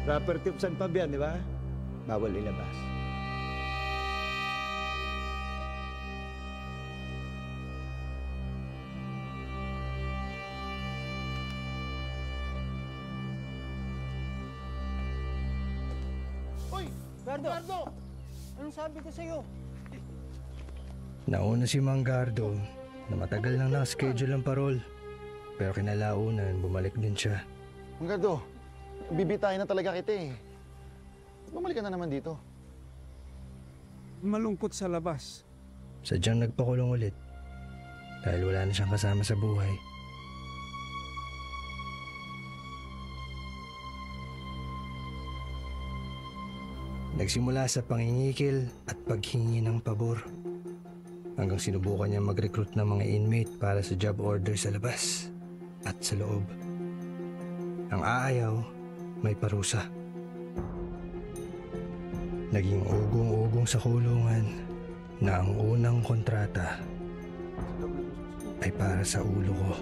Property of San Fabian, di ba? Bawal ilabas. Gardo! Anong sabi ko sa'yo? Nauna si Mang Gardo na matagal nang nakaschedule ang parol. Pero kinalaunan, bumalik din siya. Mang Gardo, bibitayin na talaga kita eh. Bumalik ka na naman dito. Malungkot sa labas. Sadyang nagpakulong ulit dahil wala na siyang kasama sa buhay. Nagsimula sa pangingikil at paghingi ng pabor hanggang sinubukan niya mag-recruit ng mga inmate para sa job order sa labas at sa loob. Ang aayaw, may parusa. Naging ugong-ugong sa kulungan na ang unang kontrata ay para sa ulo ko.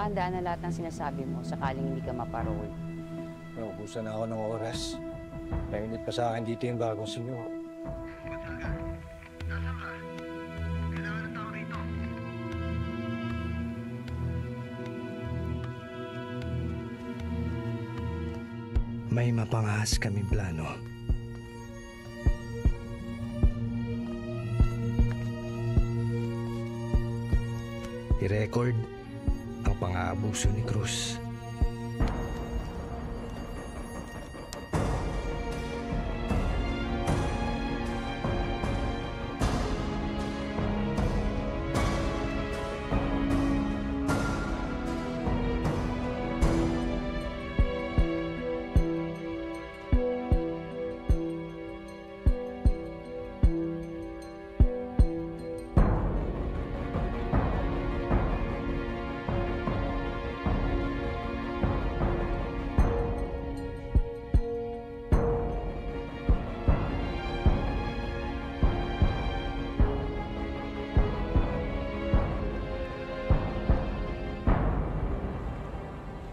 Handa na lahat ng sinasabi mo sakaling hindi ka maparol. Naubusan na ako ng oras. Nainit pa sa akin dito yung bagong sinyo. May mapangahas kaming plano. i-record ang pang-aabuso ni Cruz.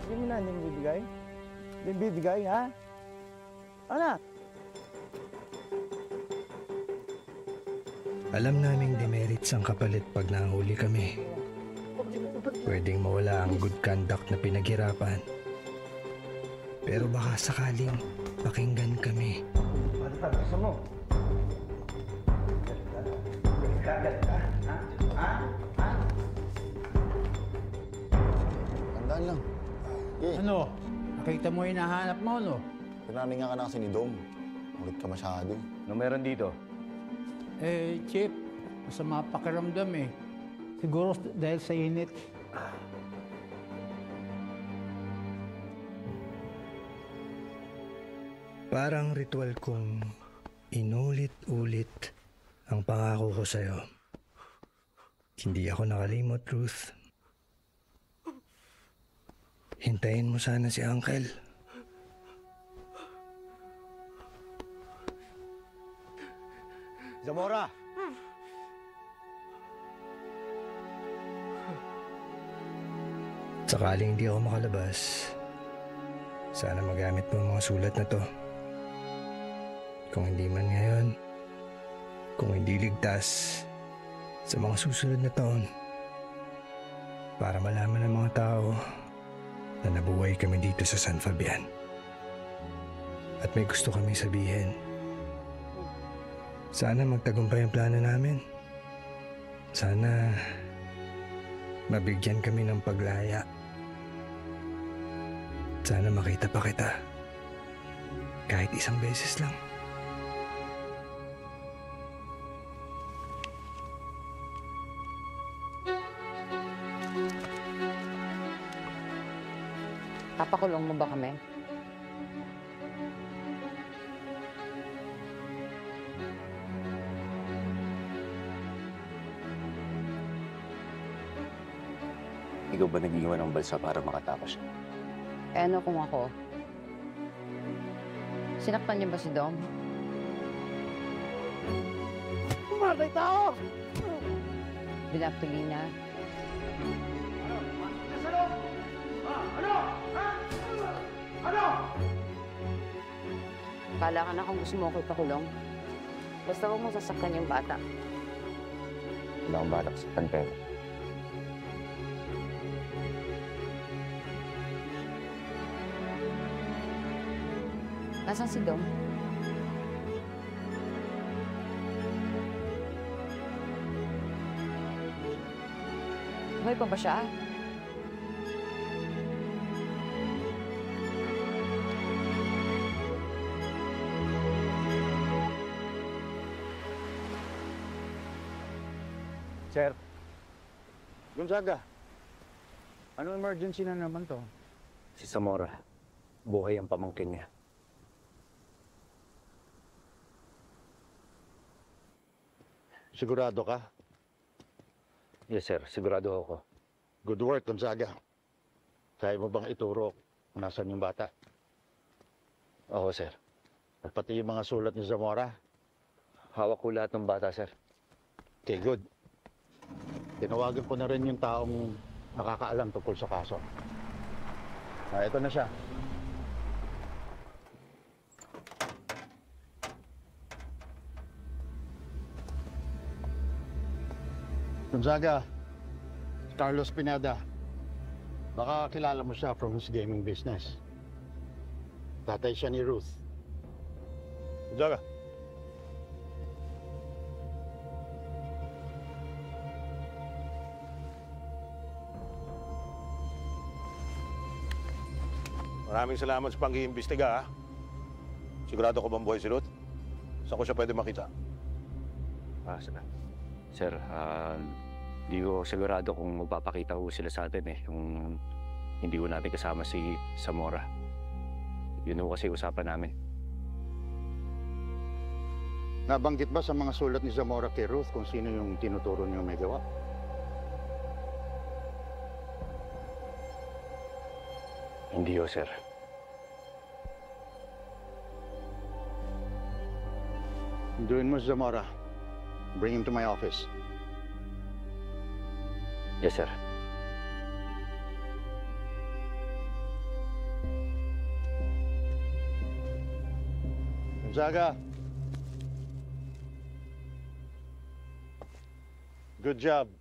Hindi mo na, hindi mo bibigay? Hindi mo bibigay, ha? Anak! Alam naming demerits ang kapalit pag nahuli kami. Pwedeng mawala ang good conduct na pinaghirapan. Pero baka sakaling pakinggan kami. Gusto mo? Kagat ka? Ha? Tandaan lang. Ano? Nakita mo yung hinahanap mo, no? Pinaningan ka na kasi ni Dom. Ulit ka masyado. Ano meron dito? Eh, Chip, masama pakiramdam eh. Siguro dahil sa init. Parang ritual kong inulit-ulit ang pangako ko sa'yo. Hindi ako nakalimot, Ruth. Hintayin mo sana si Uncle. Zamora! Sakaling hindi ako makalabas, sana magamit mo ang mga sulat na to. Kung hindi man ngayon, kung hindi ligtas, sa mga susunod na taon, para malaman ng mga tao na nabuhay kami dito sa San Fabian. At may gusto kami sabihin. Sana magtagumpay ang plano namin. Sana mabigyan kami ng paglaya. Sana makita pa kita. Kahit isang beses lang. Papakulong mo ba kami? Ikaw ba nag-iwan ng balsa para makatakas siya? Eh ano kung ako? Sinaktan niyo ba si Dom? Matay tao! Binaptulina. Pala ka na kung gusto mo ako ipakulong. Basta huwag mo sasaktan yung bata. Wala akong balak saktan kayo. Nasaan si Dom? Buhay pa ba siya? Sir. Gonzaga. Anong emergency na naman to? Si Zamora, buhay ang pamangkin niya. Sigurado ka? Yes, sir. Sigurado ako. Good work, Gonzaga. Kaya mo bang ituro kung nasan yung bata? Oo, sir. At pati yung mga sulat ni Zamora? Hawak ko lahat ng bata, sir. Okay, good. Tinawagan ko na rin yung taong nakakaalam tungkol sa kaso. Ito na siya. Gonzaga, Carlos Pineda. Baka kilala mo siya from his gaming business. Tatay siya ni Ruth. Gonzaga. Maraming salamat sa pag-iimbestiga, ha? Sigurado ko bang buhay si Ruth? Saan ko siya pwede makita? Sir, di ko sigurado kung magpapakita ko sila sa atin yung hindi ko natin kasama si Zamora. Yun kasi usapan namin. Nabanggit ba sa mga sulat ni Zamora kay Ruth kung sino yung tinuturo niyong may gawa? Hindi ho, sir. Doon mo, Zamora. Bring him to my office. Yes, sir. Gonzaga. Good job.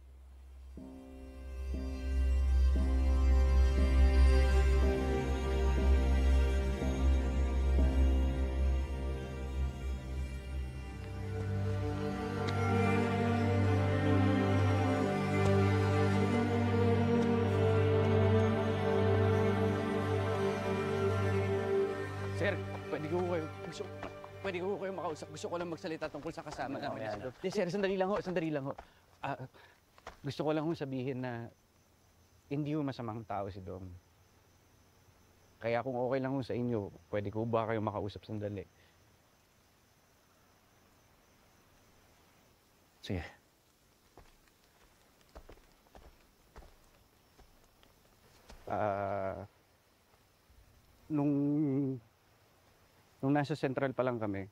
Sir, pwede ko kayo makausap. Gusto ko lang magsalita tungkol sa kasama namin. Sir, sandali lang ho. Gusto ko lang sabihin na hindi ho masamang tao si Dom. Kaya kung okay lang sa inyo, pwede ko ba kayo makausap sandali? Sige. Nung nasa Central pa lang kami,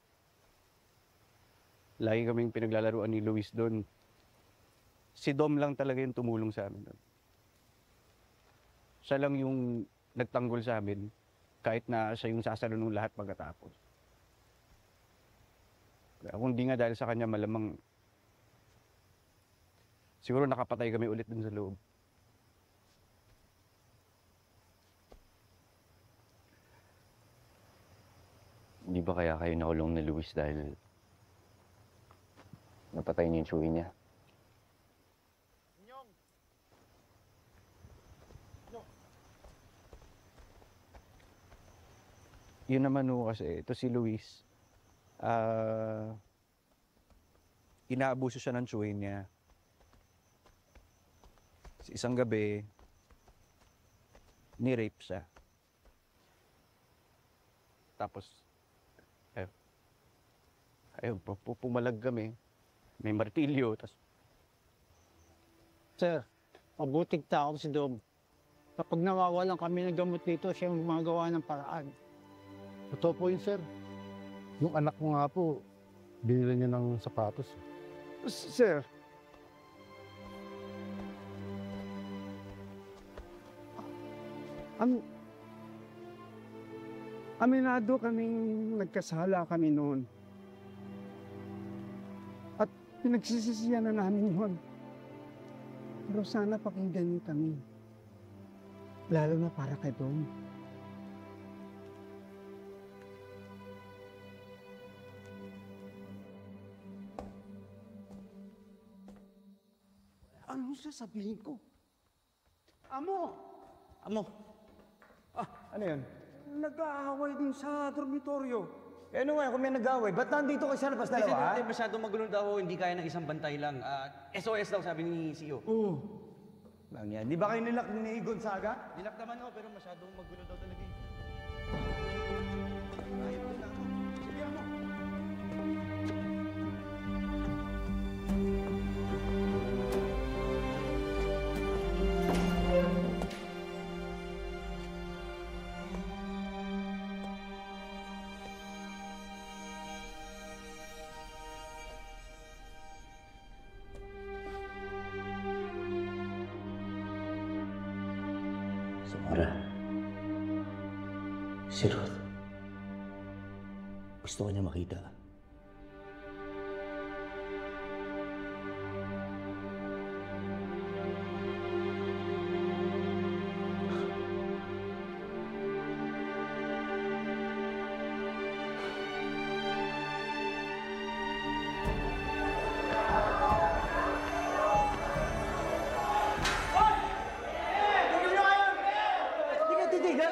lagi kaming pinaglalaruan ni Luis doon. Si Dom lang talaga yung tumulong sa amin doon. Siya lang yung nagtanggol sa amin, kahit na siya yung sasalo ng lahat pagkatapos. Kaya kung di nga dahil sa kanya, malamang siguro nakapatay kami ulit dun sa loob. Hindi ba kaya kayo nakulong ni Luis dahil napatay niyo yung tsuwi niya? Yun naman kasi, ito si Luis. Inaabuso siya ng tsuwi niya. Sa isang gabi, ni-rape siya. Tapos, pumalag kami. May martilyo, tas... Sir, mabuting tao si Dom. Kapag nawawalan kami ng gamot dito, siya yung gumagawa ng paraan. Totoo po yun, sir. Yung anak ko nga po, binili niya ng sapatos. Sir, aminado kaming nagkasala kami noon. At pinagsisisiyan na namin yun. Pero sana pakinggan niyo kami. Lalo na para kay Dom. Anong sasabihin ko? Amo! Ano yun? Nag-aaway din sa dormitoryo. Eh ano nga, kung may nag-away, ba't nandito kayo sa labas dalawa? Kasi masyadong magulo daw, hindi kaya ng isang bantay lang. SOS daw, sabi ni CEO. Oo. Lang yan. Di ba kayo nilak ni Gonzaga? Nilak naman ako, pero masyadong magulo daw talaga eh. Zamora, si Ruth. Gusto ko niya makita.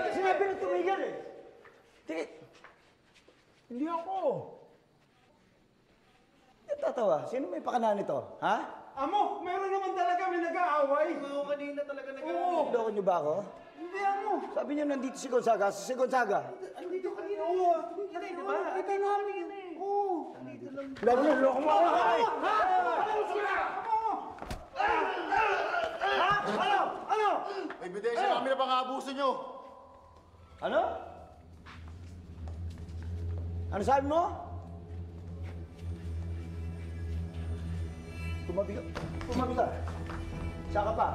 Sinabi na tumigil Hindi ako. Tatawa. Sino may pakana nito? Ha? Amo, meron naman talaga may nag-aaway. Oo, kanina talaga nag-aaway. Loko niyo ba ako? Hindi amo. Sabi niyo nandito si Gonzaga. Si Gonzaga. Andito kanina. Oo. Kanina ba? Kita namin eh. Oo. Andito lang. Loko mo ako. Ano? May ebidensya namin na pang-aabuso nyo. Ano? Ano sabi mo? Tumabi ka. Tumabi ka. Saka pa.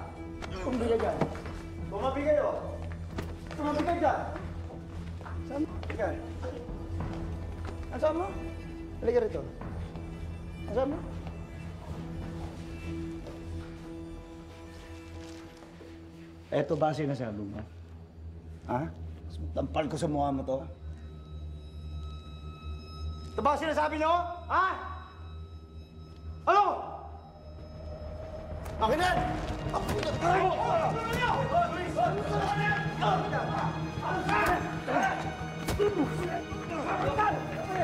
Tumabi ka dyan. Tumabi kayo. Tumabi ka dyan. Saan? Halika. Ano sabi mo? Halika rito. Ano sabi mo? Eto ba ang sinasabi mo? Ha? Tampal ko sa mukha mo to. Ito ba ang sinasabi nyo? Ha? Ano? Akin yan!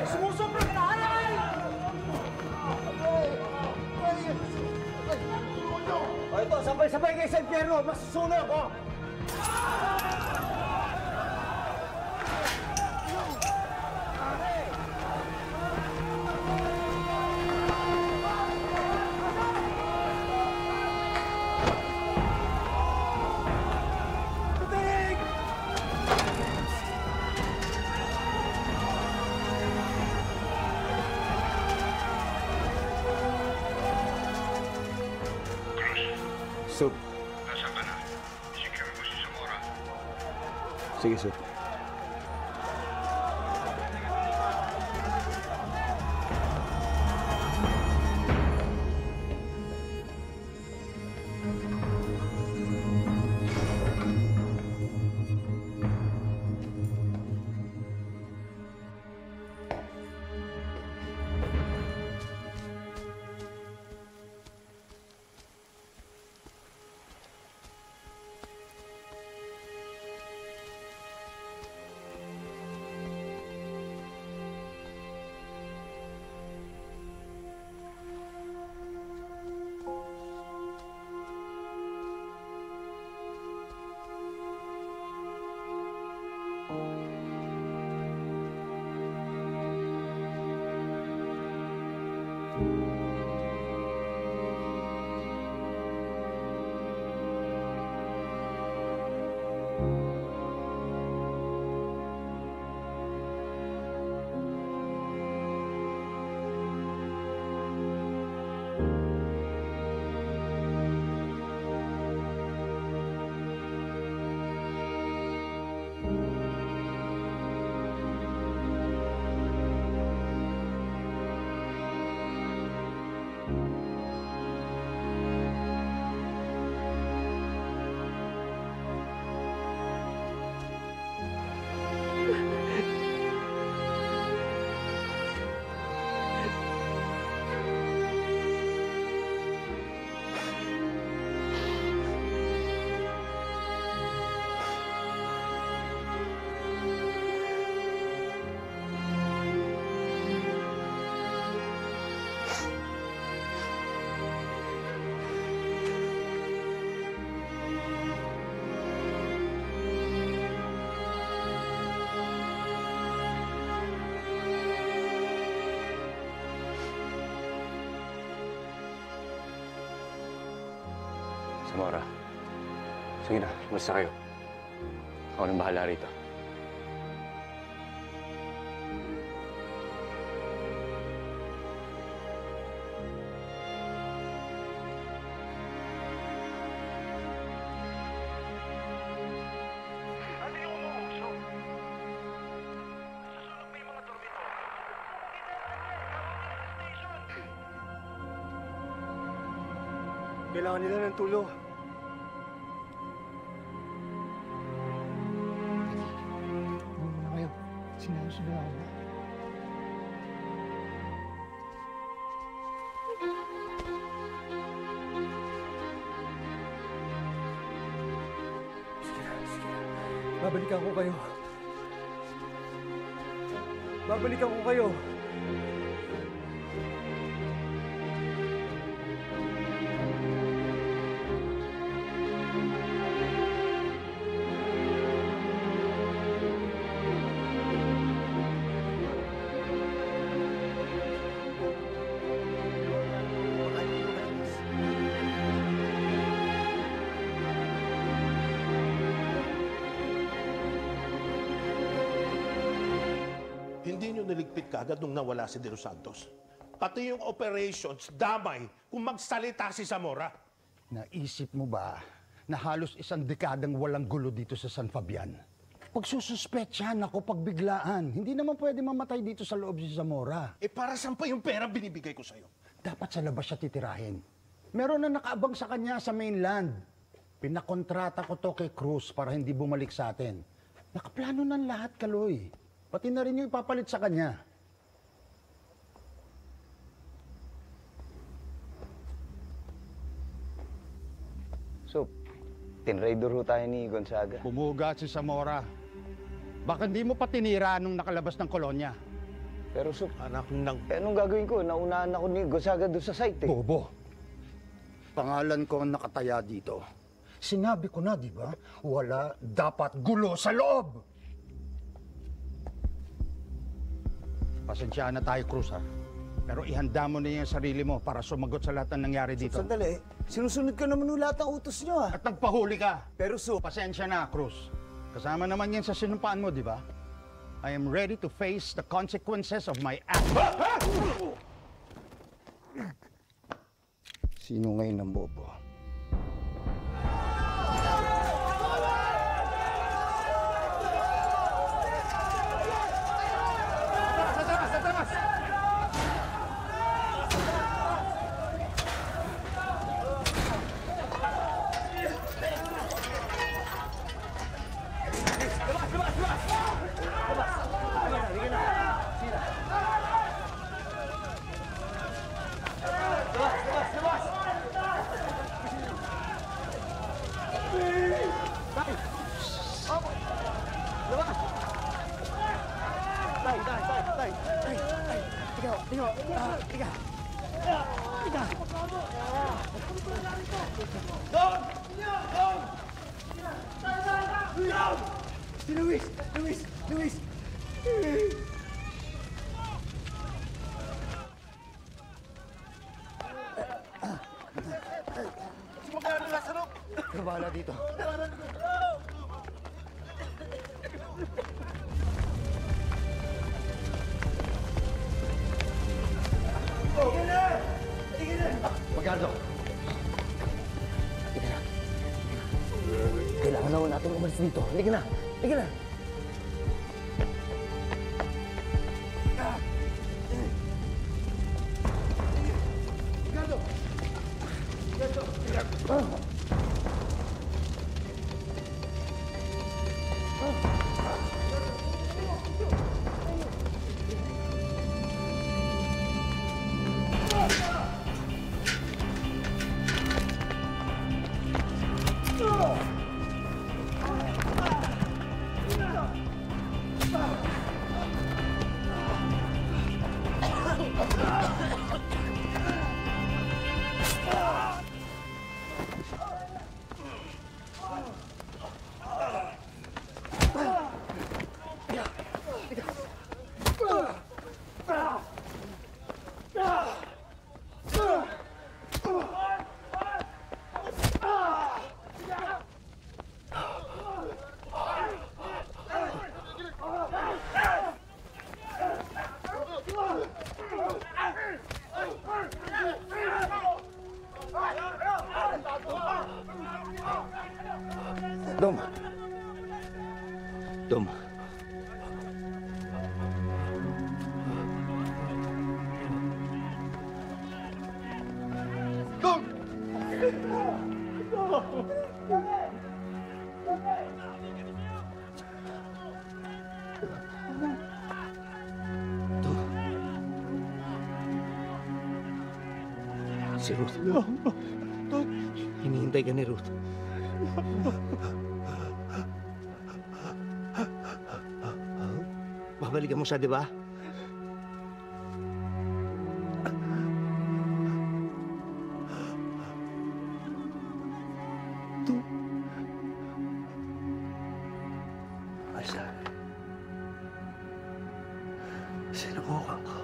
Sumusobra ka na! O ito, sabay-sabay kayo sa impyerno! Masusunog! O! Sup. Nasaan ka na? Secure mo si Zamora. Sige, Sup. Zamora. Sige na, basta kayo. Ako nang bahala rito. Kailangan nila ng tulong. Huwag na kayo. Sinasunod ako ba? Babalikan ko kayo. Babalikan ko kayo. Hindi nyo niligpit kaagad nung nawala si De Los Santos. Pati yung operations, damay kung magsalita si Zamora. Naisip mo ba na halos 1 dekadang walang gulo dito sa San Fabian? Pagsususpetsyahan ako pagbiglaan. Hindi naman pwede mamatay dito sa loob si Zamora. Eh para saan pa yung pera binibigay ko sa'yo? Dapat sa labas siya titirahin. Meron na nakaabang sa kanya sa mainland. Pinakontrata ko to kay Cruz para hindi bumalik sa atin. Nakaplano ng lahat, Kaloy. Pati na rin yung ipapalit sa kanya. So, tinraidor ho tayo ni Gonzaga. Bumuga si Zamora. Baka hindi mo pa tinira nung nakalabas ng kolonya. Pero Sup, anak ng... anong gagawin ko? Naunahan ako ni Gonzaga doon sa site eh. Bobo. Pangalan ko ang nakataya dito. Sinabi ko na, di ba? Wala dapat gulo sa loob. Pasensyahan na tayo, Cruz, ha? Pero ihanda mo na yung sarili mo para sumagot sa lahat ng nangyari dito. Sandali, sinusunod ka naman lahat ng utos nyo, ah. At nagpahuli ka. Pero pasensya na, Cruz. Kasama naman yan sa sinumpaan mo, di ba? I am ready to face the consequences of my act. Sino ngayon ang bobo? Luis! Sumagana na sa loob! Bahala dito. Magardo! Halika na. Kailangan naman natin umalis dito. Halika na! Halika na! Dom! Dom! Dom! Si Ruth. Hinihintay ka ni Ruth. Babalikan mo siya, di ba? Sinubukan ko.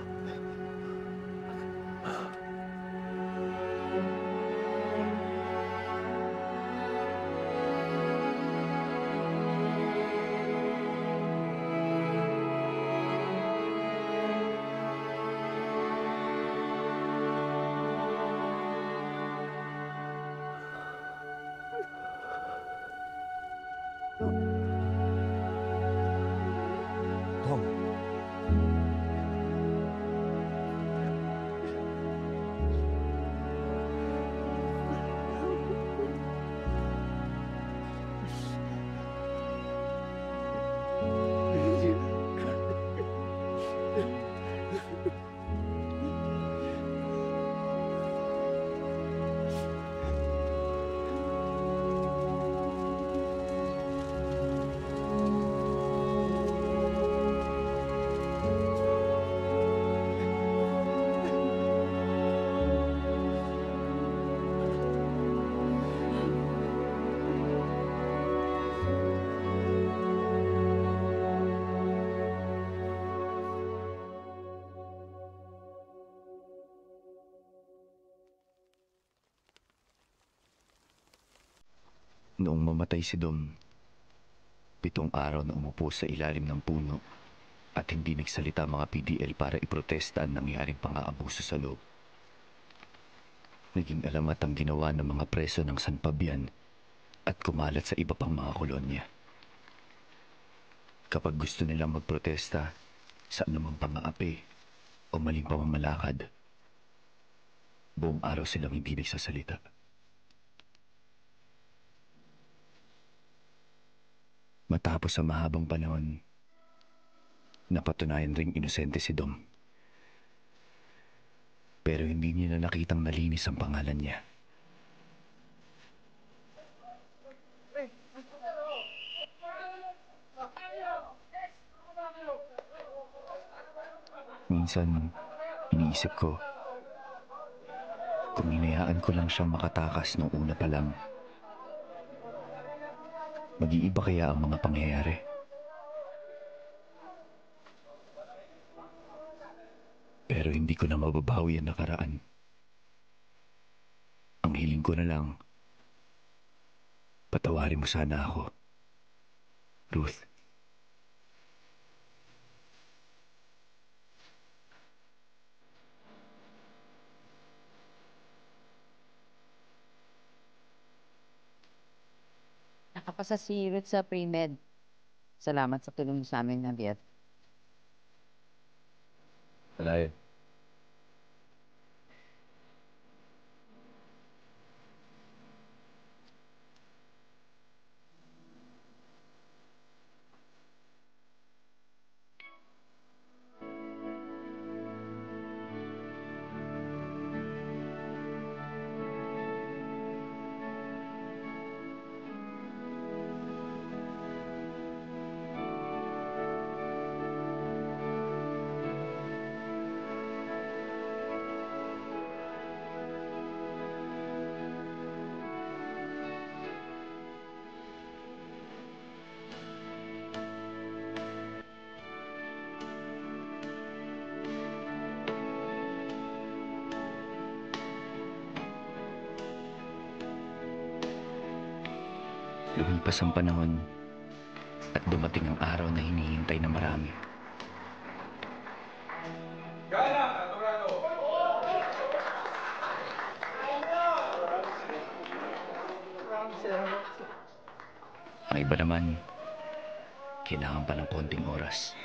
Tom. Noong mamatay si Dom, 7 araw na umupo sa ilalim ng puno at hindi nagsalita mga PDL para iprotesta ang nangyaring pang-aabuso sa loob. Naging alamat ang ginawa ng mga preso ng San Fabian at kumalat sa iba pang mga kolonya. Kapag gusto nilang magprotesta sa anumang pang-aapi o maling pamamalakad, buong araw silang hindi nagsasalita. Matapos ang mahabang panahon, napatunayan ring inosente si Dom. Pero hindi niya na nakitang nalinis ang pangalan niya. Minsan, iniisip ko, kung hinayaan ko lang siyang makatakas nung una pa lang, mag-iiba kaya ang mga pangyayari? Pero hindi ko na mababawi ang nakaraan. Ang hiling ko na lang, patawarin mo sana ako, Ruth. Nakapasa si Ruth sa pre-med. Salamat sa tulong sa amin, Javier. Wala yun. Lumipas ang panahon at dumating ang araw na hinihintay na marami. Ang iba naman, kailangan pa ng konting oras.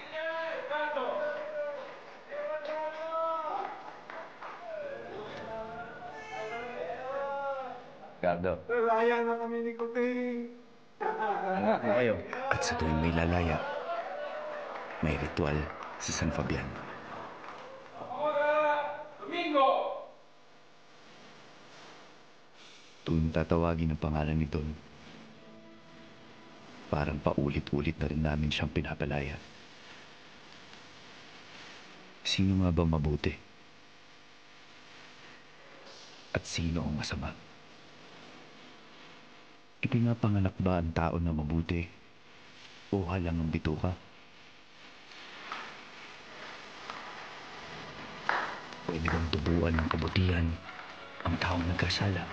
Gardo. Lalaya na kami ni Kuting. Ano kayo? At sa tuwing may lalaya, may ritual sa San Fabian. Domingo! Tuwing tatawagin ang pangalan ni Don, parang paulit-ulit na rin namin siyang pinapalaya. Sino nga ba mabuti? At sino ang masama? Ipinapanganak ba ang tao na mabuti o halang ang bituka? Pwede bang tubuan ng kabutihan ang taong nagkasala?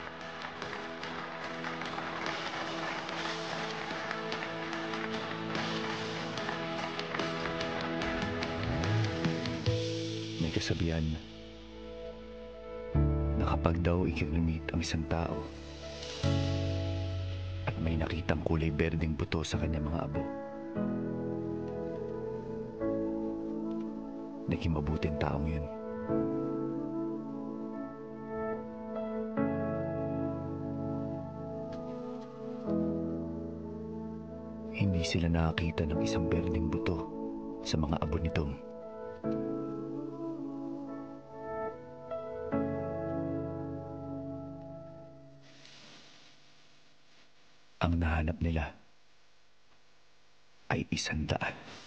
May kasabihan na kapag daw ikinumit ang isang tao at may nakitang kulay berdeng buto sa kanyang mga abo, naging mabuting taong yun. Hindi sila nakakita ng isang berdeng buto sa mga abo nitong. Ang nahanap nila ay 100.